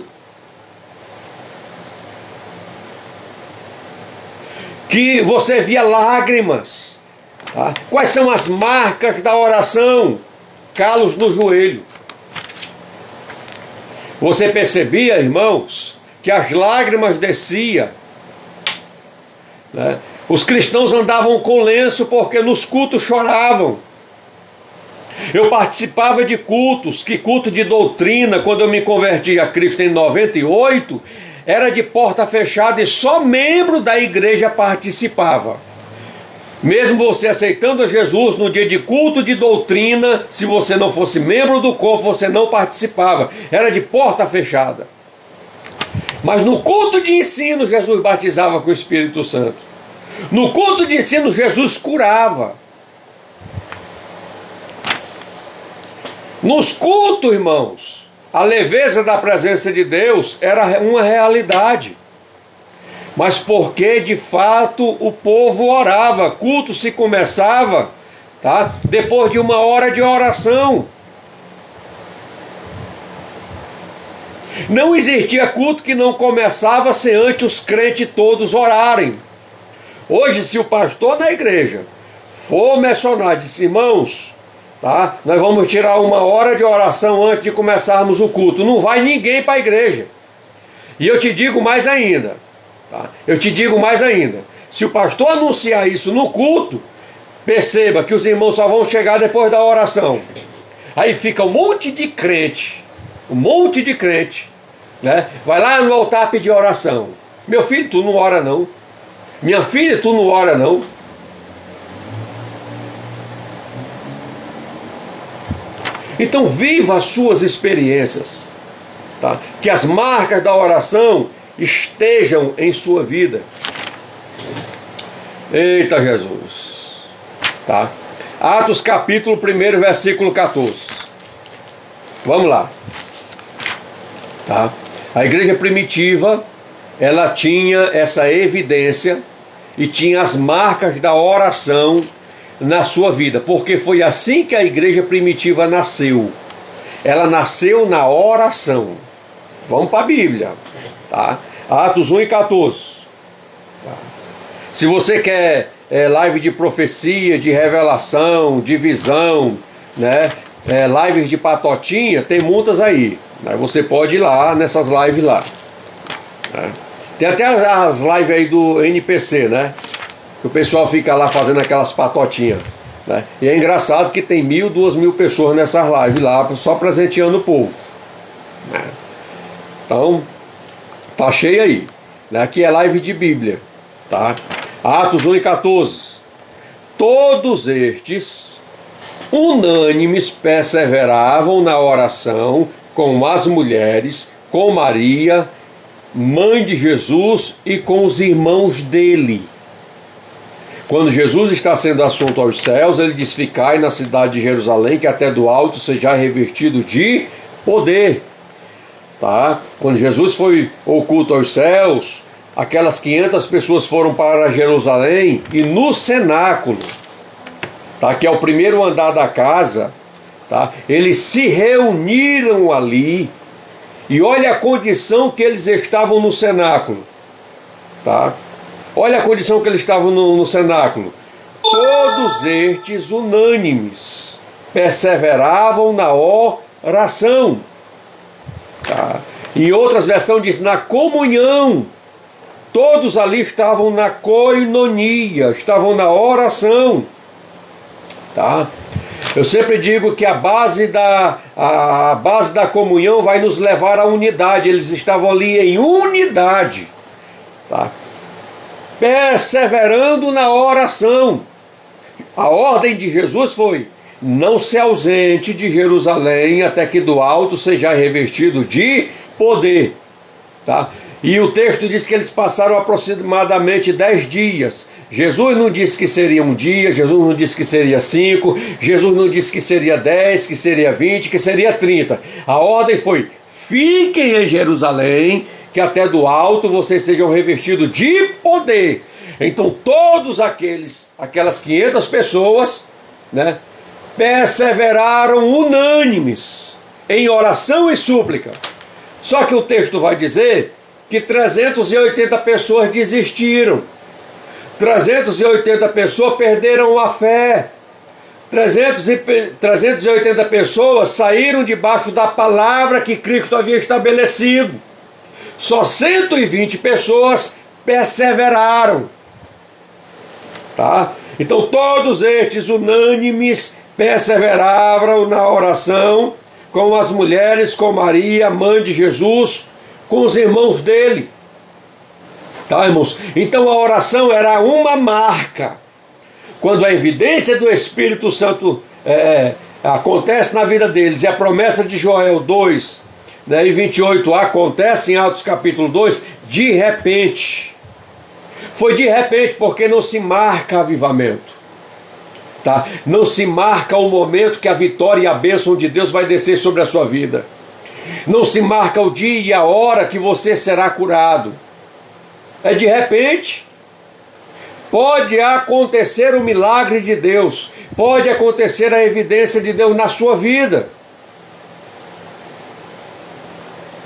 que você via lágrimas. Tá? Quais são as marcas da oração? Calos no joelho. Você percebia, irmãos, que as lágrimas desciam, né? Os cristãos andavam com lenço porque nos cultos choravam. Eu participava de cultos, que culto de doutrina, quando eu me converti a Cristo em 98, era de porta fechada e só membro da igreja participava. Mesmo você aceitando a Jesus no dia de culto de doutrina, se você não fosse membro do corpo, você não participava. Era de porta fechada. Mas no culto de ensino, Jesus batizava com o Espírito Santo. No culto de ensino, Jesus curava. Nos cultos, irmãos, a leveza da presença de Deus era uma realidade. Mas porque de fato o povo orava, culto se começava, tá? Depois de uma hora de oração. Não existia culto que não começava sem antes os crentes todos orarem. Hoje, se o pastor da igreja for mencionar, disse, irmãos, tá? Nós vamos tirar uma hora de oração antes de começarmos o culto. Não vai ninguém para a igreja. E eu te digo mais ainda. Tá? Eu te digo mais ainda. Se o pastor anunciar isso no culto, perceba que os irmãos só vão chegar depois da oração. Aí fica um monte de crente. Né? Vai lá no altar pedir oração. Meu filho, tu não ora não. Minha filha, tu não ora não. Então viva as suas experiências, tá? Que as marcas da oração estejam em sua vida. Eita Jesus, tá? Atos capítulo 1, versículo 14. Vamos lá, tá? A igreja primitiva, ela tinha essa evidência e tinha as marcas da oração na sua vida, porque foi assim que a igreja primitiva nasceu. Ela nasceu na oração. Vamos para a Bíblia, tá? Atos 1 e 14. Tá? Se você quer live de profecia, de revelação, de visão, né? Lives de patotinha, tem muitas aí. Né? Você pode ir lá nessas lives lá. Né? Tem até as lives aí do NPC, né? Que o pessoal fica lá fazendo aquelas patotinhas. Né? E é engraçado que tem 1.000, 2.000 pessoas nessas lives lá, só presenteando o povo. Né? Então, tá cheio aí. Né? Aqui é live de Bíblia. Tá? Atos 1 e 14. Todos estes, unânimes, perseveravam na oração com as mulheres, com Maria, mãe de Jesus, e com os irmãos dele. Quando Jesus está sendo assunto aos céus, ele diz: ficai na cidade de Jerusalém, que até do alto seja revestido de poder. Tá? Quando Jesus foi oculto aos céus, aquelas 500 pessoas foram para Jerusalém, e no cenáculo, tá? Que é o primeiro andar da casa, tá? Eles se reuniram ali, e olha a condição que eles estavam no cenáculo. Tá? Olha a condição que eles estavam no cenáculo. Todos estes unânimes perseveravam na oração. Tá? Em outras versões diz na comunhão. Todos ali estavam na koinonia, estavam na oração. Tá? Eu sempre digo que a base da comunhão vai nos levar à unidade. Eles estavam ali em unidade. Tá? Perseverando na oração. A ordem de Jesus foi: não se ausente de Jerusalém até que do alto seja revestido de poder. Tá? E o texto diz que eles passaram aproximadamente 10 dias. Jesus não disse que seria um dia, Jesus não disse que seria 5, Jesus não disse que seria 10, que seria 20, que seria 30. A ordem foi: fiquem em Jerusalém, que até do alto vocês sejam revestidos de poder. Então todos aquelas 500 pessoas, né, perseveraram unânimes em oração e súplica. Só que o texto vai dizer que 380 pessoas desistiram. 380 pessoas perderam a fé. 380 pessoas saíram debaixo da palavra que Cristo havia estabelecido. Só 120 pessoas perseveraram. Tá? Então todos estes unânimes perseveravam na oração com as mulheres, com Maria, mãe de Jesus, com os irmãos dele. Tá, irmãos? Então a oração era uma marca. Quando a evidência do Espírito Santo acontece na vida deles, e a promessa de Joel 2, né, e 28 acontece em Atos capítulo 2, de repente. Foi de repente, porque não se marca avivamento. Tá? Não se marca o momento que a vitória e a bênção de Deus vai descer sobre a sua vida. Não se marca o dia e a hora que você será curado. É de repente. Pode acontecer o milagre de Deus. Pode acontecer a evidência de Deus na sua vida.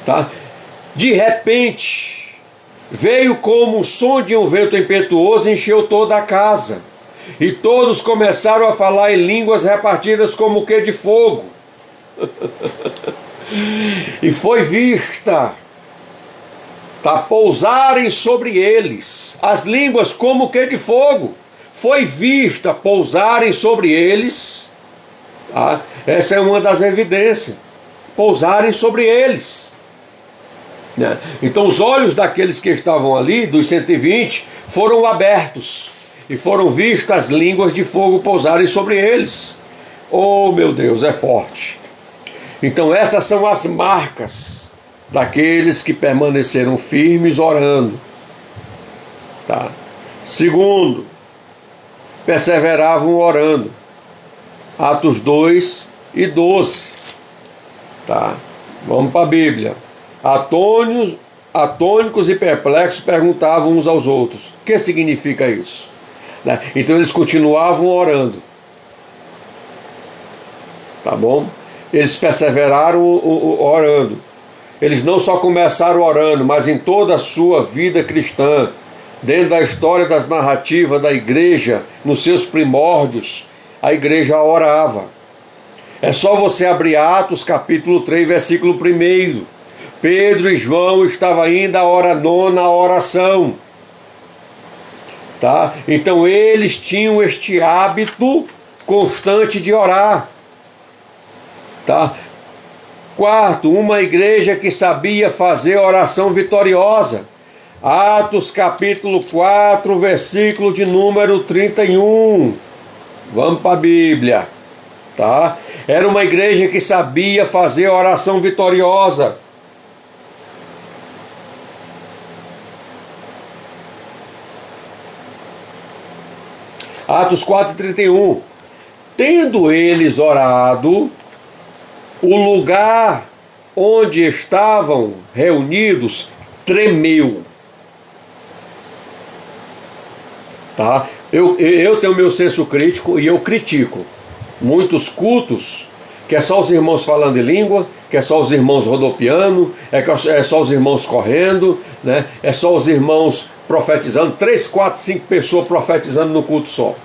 Tá? De repente, veio como o som de um vento impetuoso e encheu toda a casa. E todos começaram a falar em línguas repartidas como que de fogo. E foi vista, tá, pousarem sobre eles as línguas como que de fogo. Foi vista pousarem sobre eles. Tá? Essa é uma das evidências. Pousarem sobre eles. Né? Então os olhos daqueles que estavam ali, dos 120, foram abertos. E foram vistas as línguas de fogo pousarem sobre eles. Oh, meu Deus, é forte. Então essas são as marcas daqueles que permaneceram firmes orando. Tá? Segundo, perseveravam orando. Atos 2 e 12. Tá? Vamos para a Bíblia. Atônicos e perplexos perguntavam uns aos outros: o que significa isso? Então eles continuavam orando. Tá bom? Eles perseveraram orando. Eles não só começaram orando, mas em toda a sua vida cristã, dentro da história das narrativas da igreja, nos seus primórdios, a igreja orava. É só você abrir Atos capítulo 3, versículo 1. Pedro e João estavam ainda a hora nona, a oração. Tá? Então eles tinham este hábito constante de orar. Tá? Quarto, uma igreja que sabia fazer oração vitoriosa. Atos capítulo 4, versículo de número 31. Vamos para a Bíblia, tá? Era uma igreja que sabia fazer oração vitoriosa. Atos 4:31. Tendo eles orado, o lugar onde estavam reunidos tremeu. Tá? Eu tenho meu senso crítico e eu critico muitos cultos que é só os irmãos falando em língua, que é só os irmãos rodopiando, é só os irmãos correndo, né? É só os irmãos profetizando, 3, 4, 5 pessoas profetizando no culto só.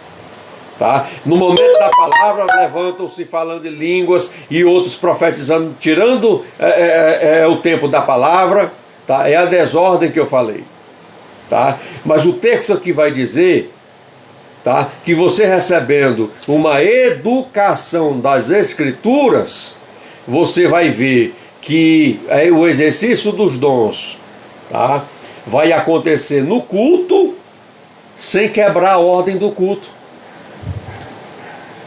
Tá? No momento da palavra levantam-se falando em línguas e outros profetizando, tirando o tempo da palavra, tá? É a desordem que eu falei, tá? Mas o texto aqui vai dizer, tá, que você recebendo uma educação das Escrituras, você vai ver que o exercício dos dons, tá, vai acontecer no culto sem quebrar a ordem do culto.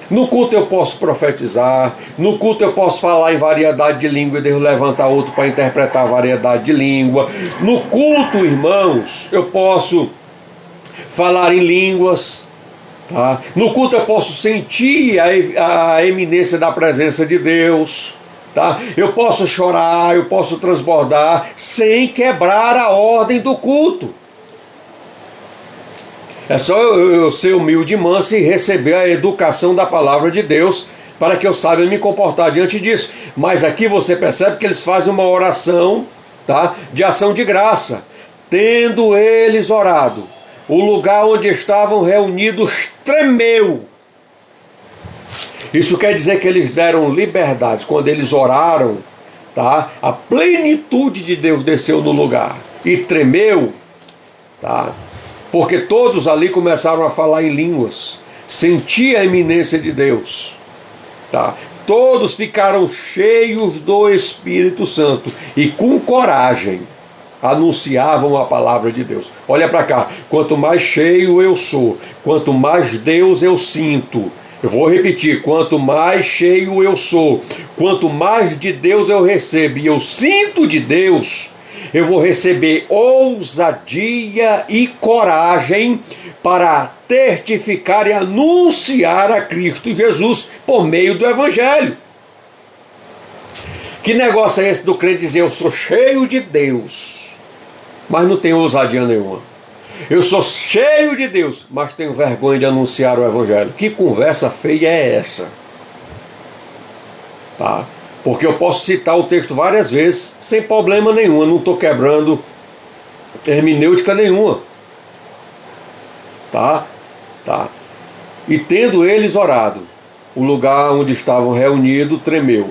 No culto eu posso profetizar, no culto eu posso falar em variedade de língua e Deus levantar outro para interpretar a variedade de língua. No culto, irmãos, eu posso falar em línguas, tá? No culto eu posso sentir a eminência da presença de Deus, tá? Eu posso chorar, eu posso transbordar sem quebrar a ordem do culto. É só eu ser humilde e manso e receber a educação da palavra de Deus para que eu saiba me comportar diante disso. Mas aqui você percebe que eles fazem uma oração, tá, de ação de graça. Tendo eles orado, o lugar onde estavam reunidos tremeu. Isso quer dizer que eles deram liberdade. Quando eles oraram, tá, a plenitude de Deus desceu no lugar e tremeu, tá? Porque todos ali começaram a falar em línguas, sentir a eminência de Deus, tá? Todos ficaram cheios do Espírito Santo e com coragem anunciavam a palavra de Deus. Olha para cá, quanto mais cheio eu sou, quanto mais Deus eu sinto, eu vou repetir, quanto mais cheio eu sou, quanto mais de Deus eu recebo e eu sinto de Deus, eu vou receber ousadia e coragem para testificar e anunciar a Cristo Jesus por meio do Evangelho. Que negócio é esse do crente dizer eu sou cheio de Deus, mas não tenho ousadia nenhuma? Eu sou cheio de Deus, mas tenho vergonha de anunciar o Evangelho. Que conversa feia é essa? Tá? Porque eu posso citar o texto várias vezes, sem problema nenhum, eu não estou quebrando hermenêutica nenhuma. Tá? Tá. E tendo eles orado, o lugar onde estavam reunidos tremeu.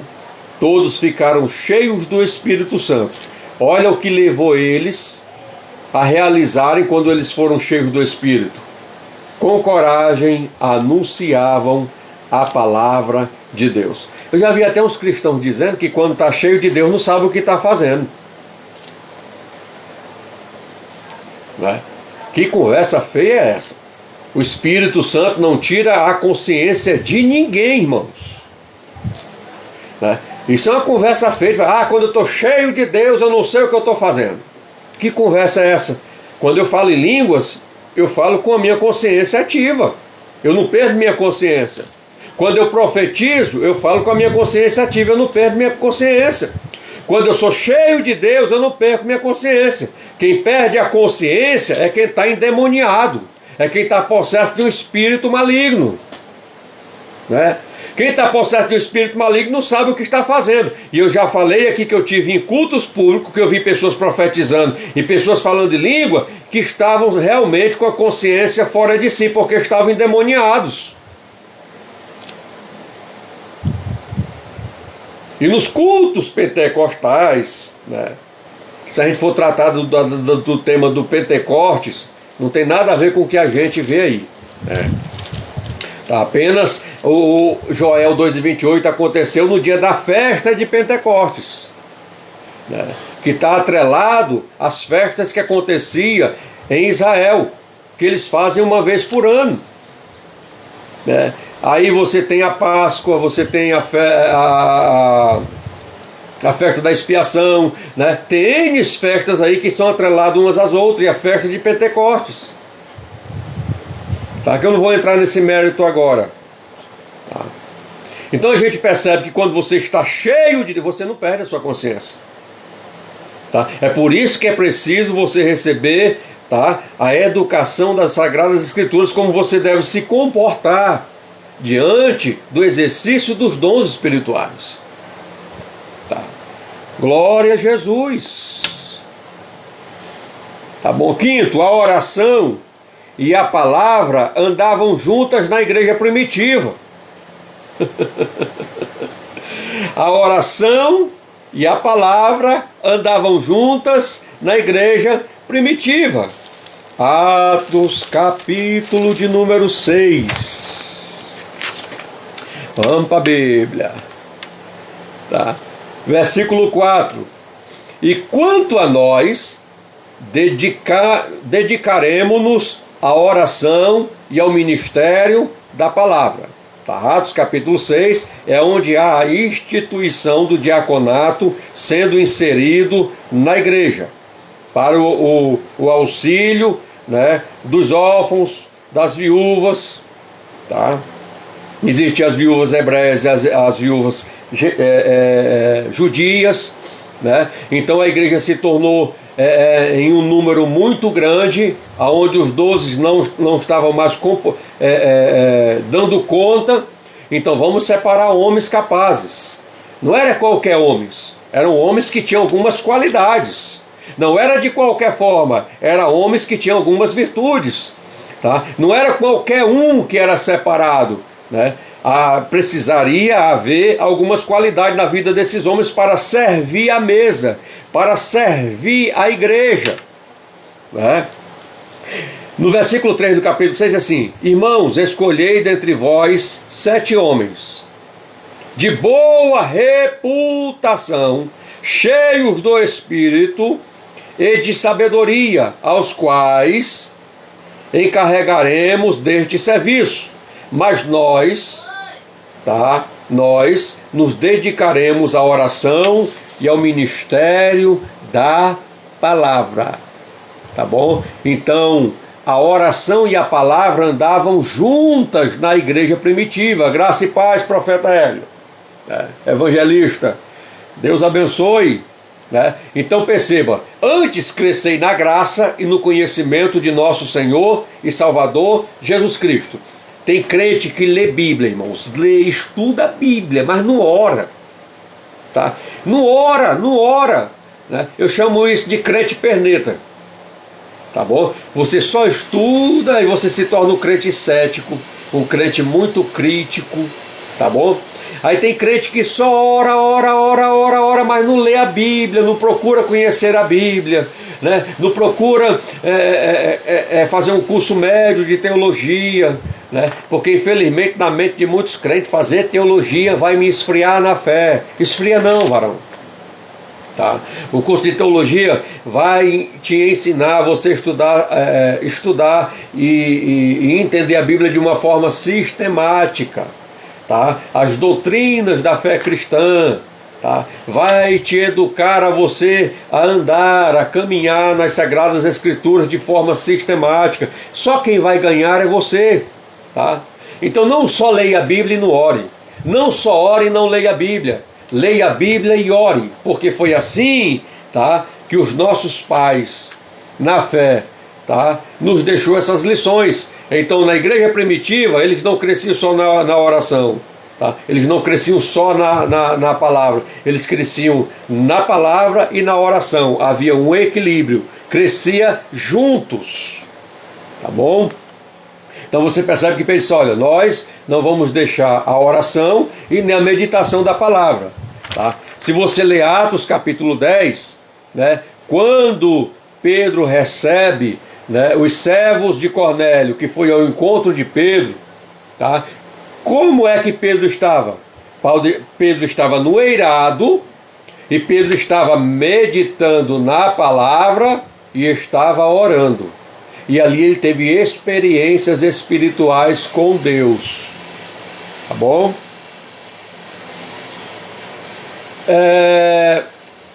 Todos ficaram cheios do Espírito Santo. Olha o que levou eles a realizarem quando eles foram cheios do Espírito. Com coragem anunciavam a palavra de Deus. Eu já vi até uns cristãos dizendo que quando está cheio de Deus não sabe o que está fazendo. Né? Que conversa feia é essa? O Espírito Santo não tira a consciência de ninguém, irmãos. Né? Isso é uma conversa feia. Quando eu estou cheio de Deus eu não sei o que eu estou fazendo. Que conversa é essa? Quando eu falo em línguas, eu falo com a minha consciência ativa. Eu não perdo minha consciência. Quando eu profetizo, eu falo com a minha consciência ativa, eu não perco minha consciência. Quando eu sou cheio de Deus, eu não perco minha consciência. Quem perde a consciência é quem está endemoniado, é quem está possesso de um espírito maligno. Né? Quem está possesso de um espírito maligno não sabe o que está fazendo. E eu já falei aqui que eu tive em cultos públicos, que eu vi pessoas profetizando e pessoas falando de língua, que estavam realmente com a consciência fora de si, porque estavam endemoniados. E nos cultos pentecostais, né, se a gente for tratar do tema do Pentecostes, não tem nada a ver com o que a gente vê aí. Né? Tá, apenas o Joel 2:28 aconteceu no dia da festa de Pentecostes, né, que está atrelado às festas que acontecia em Israel, que eles fazem uma vez por ano. Né? Aí você tem a Páscoa, você tem a festa da expiação, né? Tem N festas aí que são atreladas umas às outras, e a festa de Pentecostes. Tá? Que eu não vou entrar nesse mérito agora. Tá? Então a gente percebe que quando você está cheio de Deus, você não perde a sua consciência. Tá? É por isso que é preciso você receber, tá, a educação das Sagradas Escrituras, como você deve se comportar diante do exercício dos dons espirituais. Tá? Glória a Jesus. Tá bom? Quinto, a oração e a palavra andavam juntas na igreja primitiva. A oração e a palavra andavam juntas na igreja primitiva. Atos, capítulo de número 6. Vamos para a Bíblia. Tá? Versículo 4. E quanto a nós, dedicaremos-nos à oração e ao ministério da palavra. Atos capítulo 6 é onde há a instituição do diaconato sendo inserido na igreja para o auxílio, né, dos órfãos, das viúvas. Tá? Existem as viúvas hebreias e as viúvas judias, né? Então a igreja se tornou em um número muito grande, onde os 12 não estavam mais dando conta. Então vamos separar homens capazes. Não era qualquer homens, eram homens que tinham algumas qualidades. Não era de qualquer forma, eram homens que tinham algumas virtudes. Tá? Não era qualquer um que era separado, né? Precisaria haver algumas qualidades na vida desses homens para servir a mesa, para servir a igreja, né? No versículo 3 do capítulo 6 é assim: irmãos, escolhei dentre vós 7 homens de boa reputação, cheios do Espírito e de sabedoria, aos quais encarregaremos deste serviço. Mas nós nos dedicaremos à oração e ao ministério da palavra. Tá bom? Então, a oração e a palavra andavam juntas na igreja primitiva. Graça e paz, profeta Hélio, evangelista. Deus abençoe. Né? Então perceba, antes crescei na graça e no conhecimento de nosso Senhor e Salvador Jesus Cristo. Tem crente que lê Bíblia, irmãos, estuda a Bíblia, mas não ora. Tá? Não ora. Né? Eu chamo isso de crente perneta. Tá bom? Você só estuda e você se torna um crente cético, um crente muito crítico. Tá bom? Aí tem crente que só ora, mas não lê a Bíblia, não procura conhecer a Bíblia, né? Não procura fazer um curso médio de teologia, né? Porque infelizmente na mente de muitos crentes fazer teologia vai me esfriar na fé. Esfria não, varão. Tá? O curso de teologia vai te ensinar você estudar e entender a Bíblia de uma forma sistemática. Tá? As doutrinas da fé cristã, tá? Vai te educar a você a andar, a caminhar nas Sagradas Escrituras de forma sistemática. Só quem vai ganhar é você. Tá? Então não só leia a Bíblia e não ore. Não só ore e não leia a Bíblia. Leia a Bíblia e ore, porque foi assim, tá, que os nossos pais na fé, tá, nos deixou essas lições. Então na igreja primitiva eles não cresciam só na oração, tá? Eles não cresciam só na palavra, eles cresciam na palavra e na oração. Havia um equilíbrio, crescia juntos, tá bom? Então você percebe que pensa, olha, nós não vamos deixar a oração e nem a meditação da palavra. Tá? Se você ler Atos capítulo 10, né, quando Pedro recebe, né, os servos de Cornélio, que foi ao encontro de Pedro, tá? Como é que Pedro estava? Pedro estava no eirado, e Pedro estava meditando na palavra e estava orando. E ali ele teve experiências espirituais com Deus. Tá bom?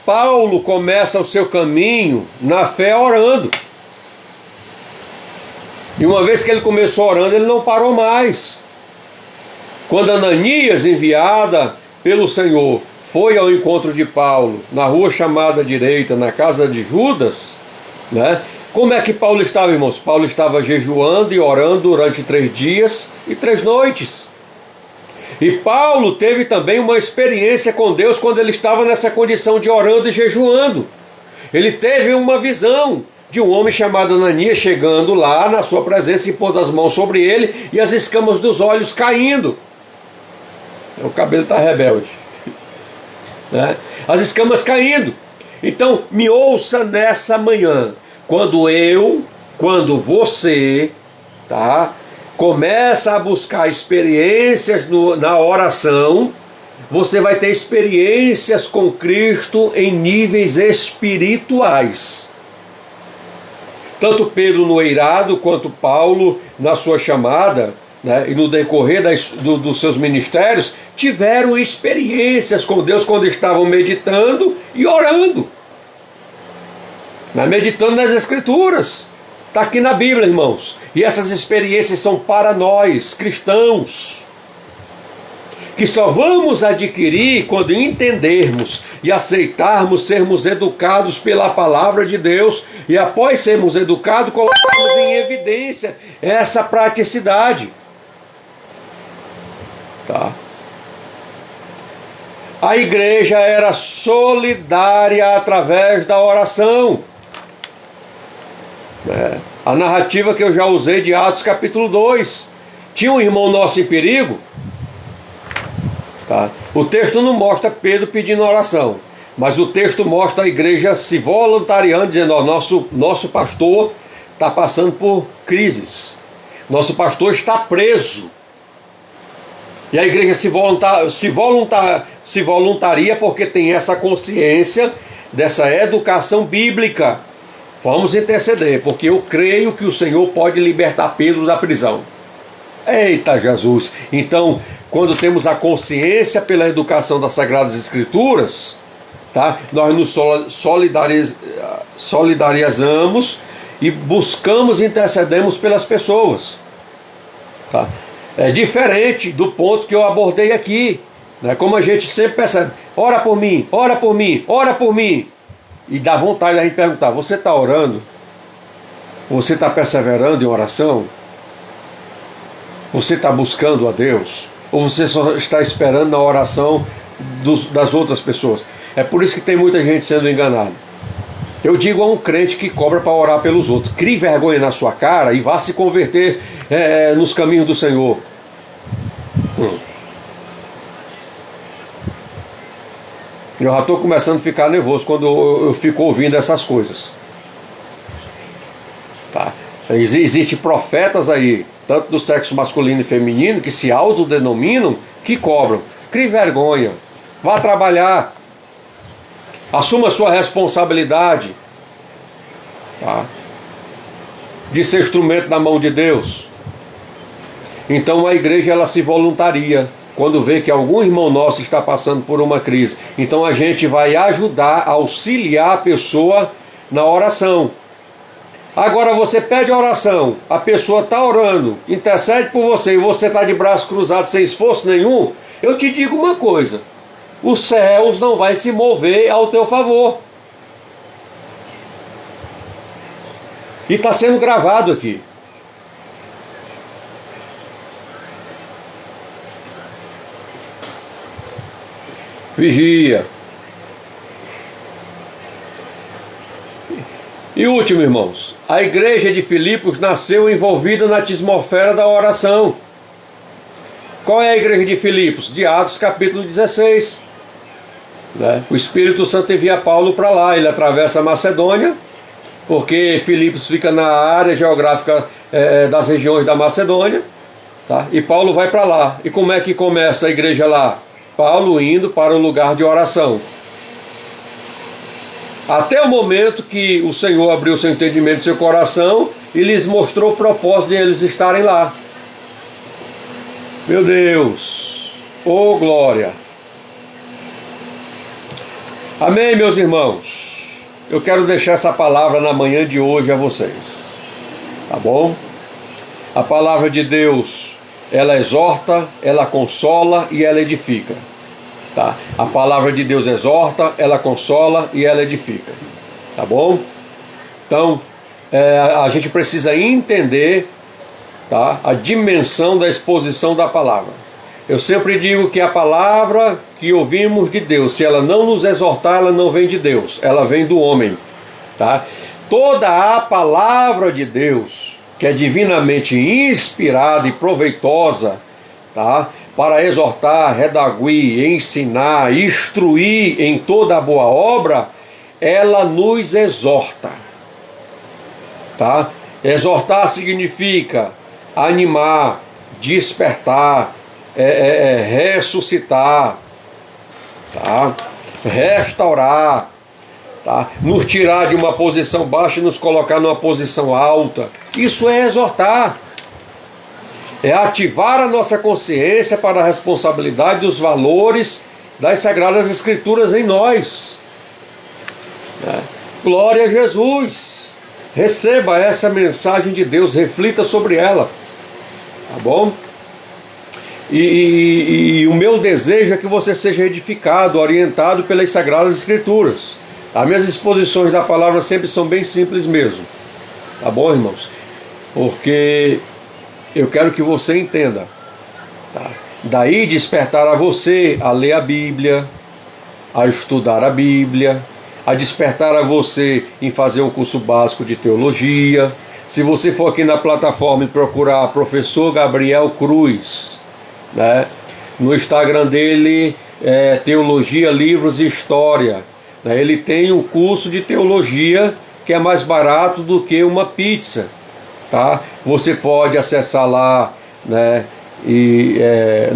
Paulo começa o seu caminho na fé orando. E uma vez que ele começou orando, ele não parou mais. Quando Ananias, enviada pelo Senhor, foi ao encontro de Paulo, na rua chamada direita, na casa de Judas, né? Como é que Paulo estava, irmãos? Paulo estava jejuando e orando durante 3 dias e 3 noites. E Paulo teve também uma experiência com Deus quando ele estava nessa condição de orando e jejuando. Ele teve uma visão de um homem chamado Ananias chegando lá na sua presença e pondo as mãos sobre ele e as escamas dos olhos caindo. O cabelo está rebelde, né? As escamas caindo. Então me ouça nessa manhã. Quando você, tá, começa a buscar experiências na oração, você vai ter experiências com Cristo em níveis espirituais. Tanto Pedro no eirado, quanto Paulo na sua chamada, né, e no decorrer dos seus ministérios, tiveram experiências com Deus quando estavam meditando e orando. Mas meditando nas Escrituras. Está aqui na Bíblia, irmãos. E essas experiências são para nós, cristãos, que só vamos adquirir quando entendermos e aceitarmos sermos educados pela palavra de Deus e após sermos educados, colocarmos em evidência essa praticidade. Tá? A igreja era solidária através da oração. A narrativa que eu já usei de Atos capítulo 2. Tinha um irmão nosso em perigo. Tá? O texto não mostra Pedro pedindo oração, mas o texto mostra a igreja se voluntariando, dizendo: ó, nosso pastor está passando por crises, nosso pastor está preso. E a igreja se voluntaria porque tem essa consciência dessa educação bíblica. Vamos interceder, porque eu creio que o Senhor pode libertar Pedro da prisão. Eita Jesus! Então, quando temos a consciência pela educação das Sagradas Escrituras, tá? Nós nos solidarizamos e buscamos e intercedemos pelas pessoas. Tá? É diferente do ponto que eu abordei aqui, né? Como a gente sempre percebe: ora por mim, ora por mim, ora por mim. E dá vontade de a gente perguntar: você está orando? Você está perseverando em oração? Você está buscando a Deus? Ou você só está esperando na oração das outras pessoas? É por isso que tem muita gente sendo enganada. Eu digo a um crente que cobra para orar pelos outros: crie vergonha na sua cara e vá se converter nos caminhos do Senhor. Eu já estou começando a ficar nervoso quando eu fico ouvindo essas coisas. Tá? Existem profetas aí, tanto do sexo masculino e feminino, que se autodenominam, que cobram. Crie vergonha, vá trabalhar, assuma sua responsabilidade, tá? De ser instrumento na mão de Deus. Então a igreja, ela se voluntaria quando vê que algum irmão nosso está passando por uma crise. Então a gente vai ajudar, auxiliar a pessoa na oração. Agora você pede oração, a pessoa está orando, intercede por você e você está de braços cruzados sem esforço nenhum. Eu te digo uma coisa: os céus não vai se mover ao teu favor. E está sendo gravado aqui. Vigia. E último, irmãos, a igreja de Filipos nasceu envolvida na atmosfera da oração. Qual é a igreja de Filipos? De Atos capítulo 16. Né? O Espírito Santo envia Paulo para lá, ele atravessa a Macedônia, porque Filipos fica na área geográfica das regiões da Macedônia, tá? E Paulo vai para lá. E como é que começa a igreja lá? Paulo indo para o lugar de oração. Até o momento que o Senhor abriu seu entendimento, seu coração, e lhes mostrou o propósito de eles estarem lá. Meu Deus, ô glória. Amém, meus irmãos. Eu quero deixar essa palavra na manhã de hoje a vocês. Tá bom? A palavra de Deus, ela exorta, ela consola e ela edifica. Tá? A palavra de Deus exorta, ela consola e ela edifica. Tá bom? Então, a gente precisa entender, tá, a dimensão da exposição da palavra. Eu sempre digo que a palavra que ouvimos de Deus, se ela não nos exortar, ela não vem de Deus, ela vem do homem. Tá? Toda a palavra de Deus, que é divinamente inspirada e proveitosa, tá, para exortar, redarguir, ensinar, instruir em toda a boa obra, ela nos exorta. Tá? Exortar significa animar, despertar, ressuscitar, tá? Restaurar, tá? Nos tirar de uma posição baixa e nos colocar numa posição alta. Isso é exortar. É ativar a nossa consciência para a responsabilidade dos valores das Sagradas Escrituras em nós. Glória a Jesus. Receba essa mensagem de Deus, reflita sobre ela, tá bom? E o meu desejo é que você seja edificado, orientado pelas Sagradas Escrituras. As minhas exposições da palavra sempre são bem simples mesmo, tá bom, irmãos? Porque eu quero que você entenda, tá? Daí despertar a você a ler a Bíblia, a estudar a Bíblia, a despertar a você em fazer um curso básico de teologia. Se você for aqui na plataforma e procurar professor Gabriel Cruz, né, no Instagram dele é Teologia, Livros e História, né, ele tem um curso de teologia que é mais barato do que uma pizza, tá? Você pode acessar lá, né,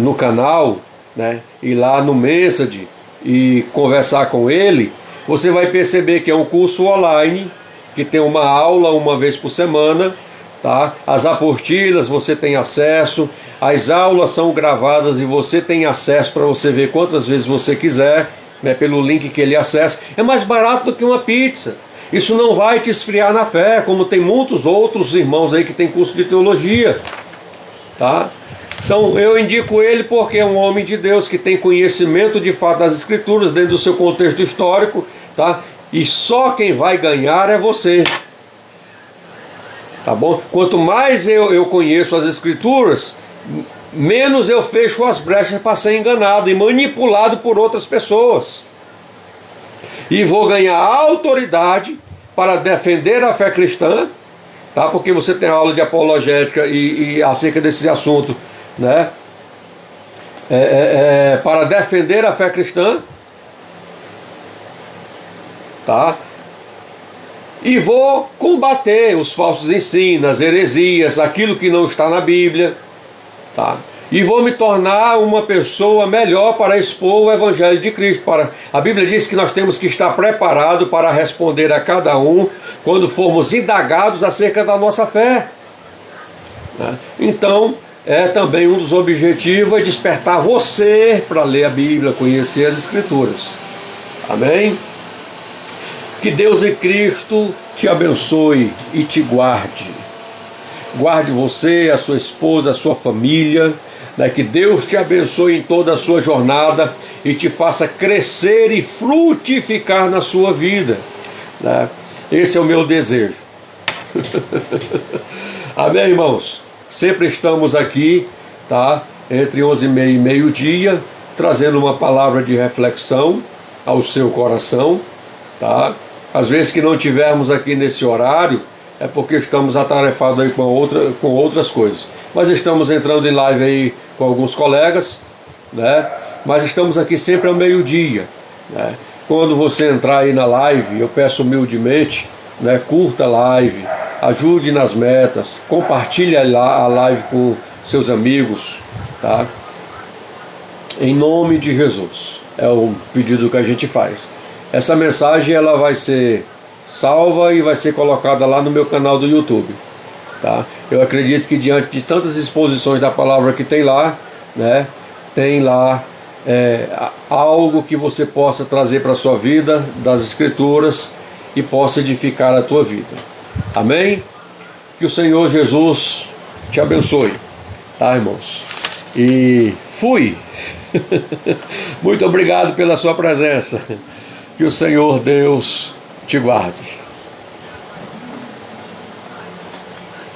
no canal, né, ir lá no Message e conversar com ele. Você vai perceber que é um curso online, que tem uma aula uma vez por semana, tá? As apostilas você tem acesso, as aulas são gravadas e você tem acesso para você ver quantas vezes você quiser, né, pelo link que ele acessa. É mais barato do que uma pizza. Isso não vai te esfriar na fé, como tem muitos outros irmãos aí que tem curso de teologia, tá? Então eu indico ele porque é um homem de Deus que tem conhecimento de fato das Escrituras dentro do seu contexto histórico, tá? E só quem vai ganhar é você, tá bom? Quanto mais eu conheço as Escrituras, menos eu fecho as brechas para ser enganado e manipulado por outras pessoas. E vou ganhar autoridade para defender a fé cristã, tá? Porque você tem aula de apologética e acerca desse assunto, né? Para defender a fé cristã, tá? E vou combater os falsos ensinos, as heresias, aquilo que não está na Bíblia, tá? E vou me tornar uma pessoa melhor para expor o Evangelho de Cristo. A Bíblia diz que nós temos que estar preparados para responder a cada um quando formos indagados acerca da nossa fé, né? Então, também um dos objetivos é despertar você para ler a Bíblia, conhecer as Escrituras. Amém? Que Deus em Cristo te abençoe e te guarde. Guarde você, a sua esposa, a sua família, né? Que Deus te abençoe em toda a sua jornada e te faça crescer e frutificar na sua vida, né? Esse é o meu desejo. Amém, irmãos? Sempre estamos aqui, tá? Entre 11h30 e meio-dia, trazendo uma palavra de reflexão ao seu coração, tá? Às vezes que não tivermos aqui nesse horário, é porque estamos atarefados aí com outras coisas. Mas estamos entrando em live aí com alguns colegas, né? Mas estamos aqui sempre ao meio-dia, né? Quando você entrar aí na live, eu peço humildemente, né, curta a live, ajude nas metas, compartilhe a live com seus amigos, tá? Em nome de Jesus, é o pedido que a gente faz. Essa mensagem ela vai ser salva e vai ser colocada lá no meu canal do YouTube, tá? Eu acredito que diante de tantas exposições da palavra que tem lá, né, tem lá algo que você possa trazer para a sua vida das Escrituras e possa edificar a tua vida. Amém? Que o Senhor Jesus te abençoe, tá, irmãos? E fui! Muito obrigado pela sua presença. Que o Senhor Deus te guarde.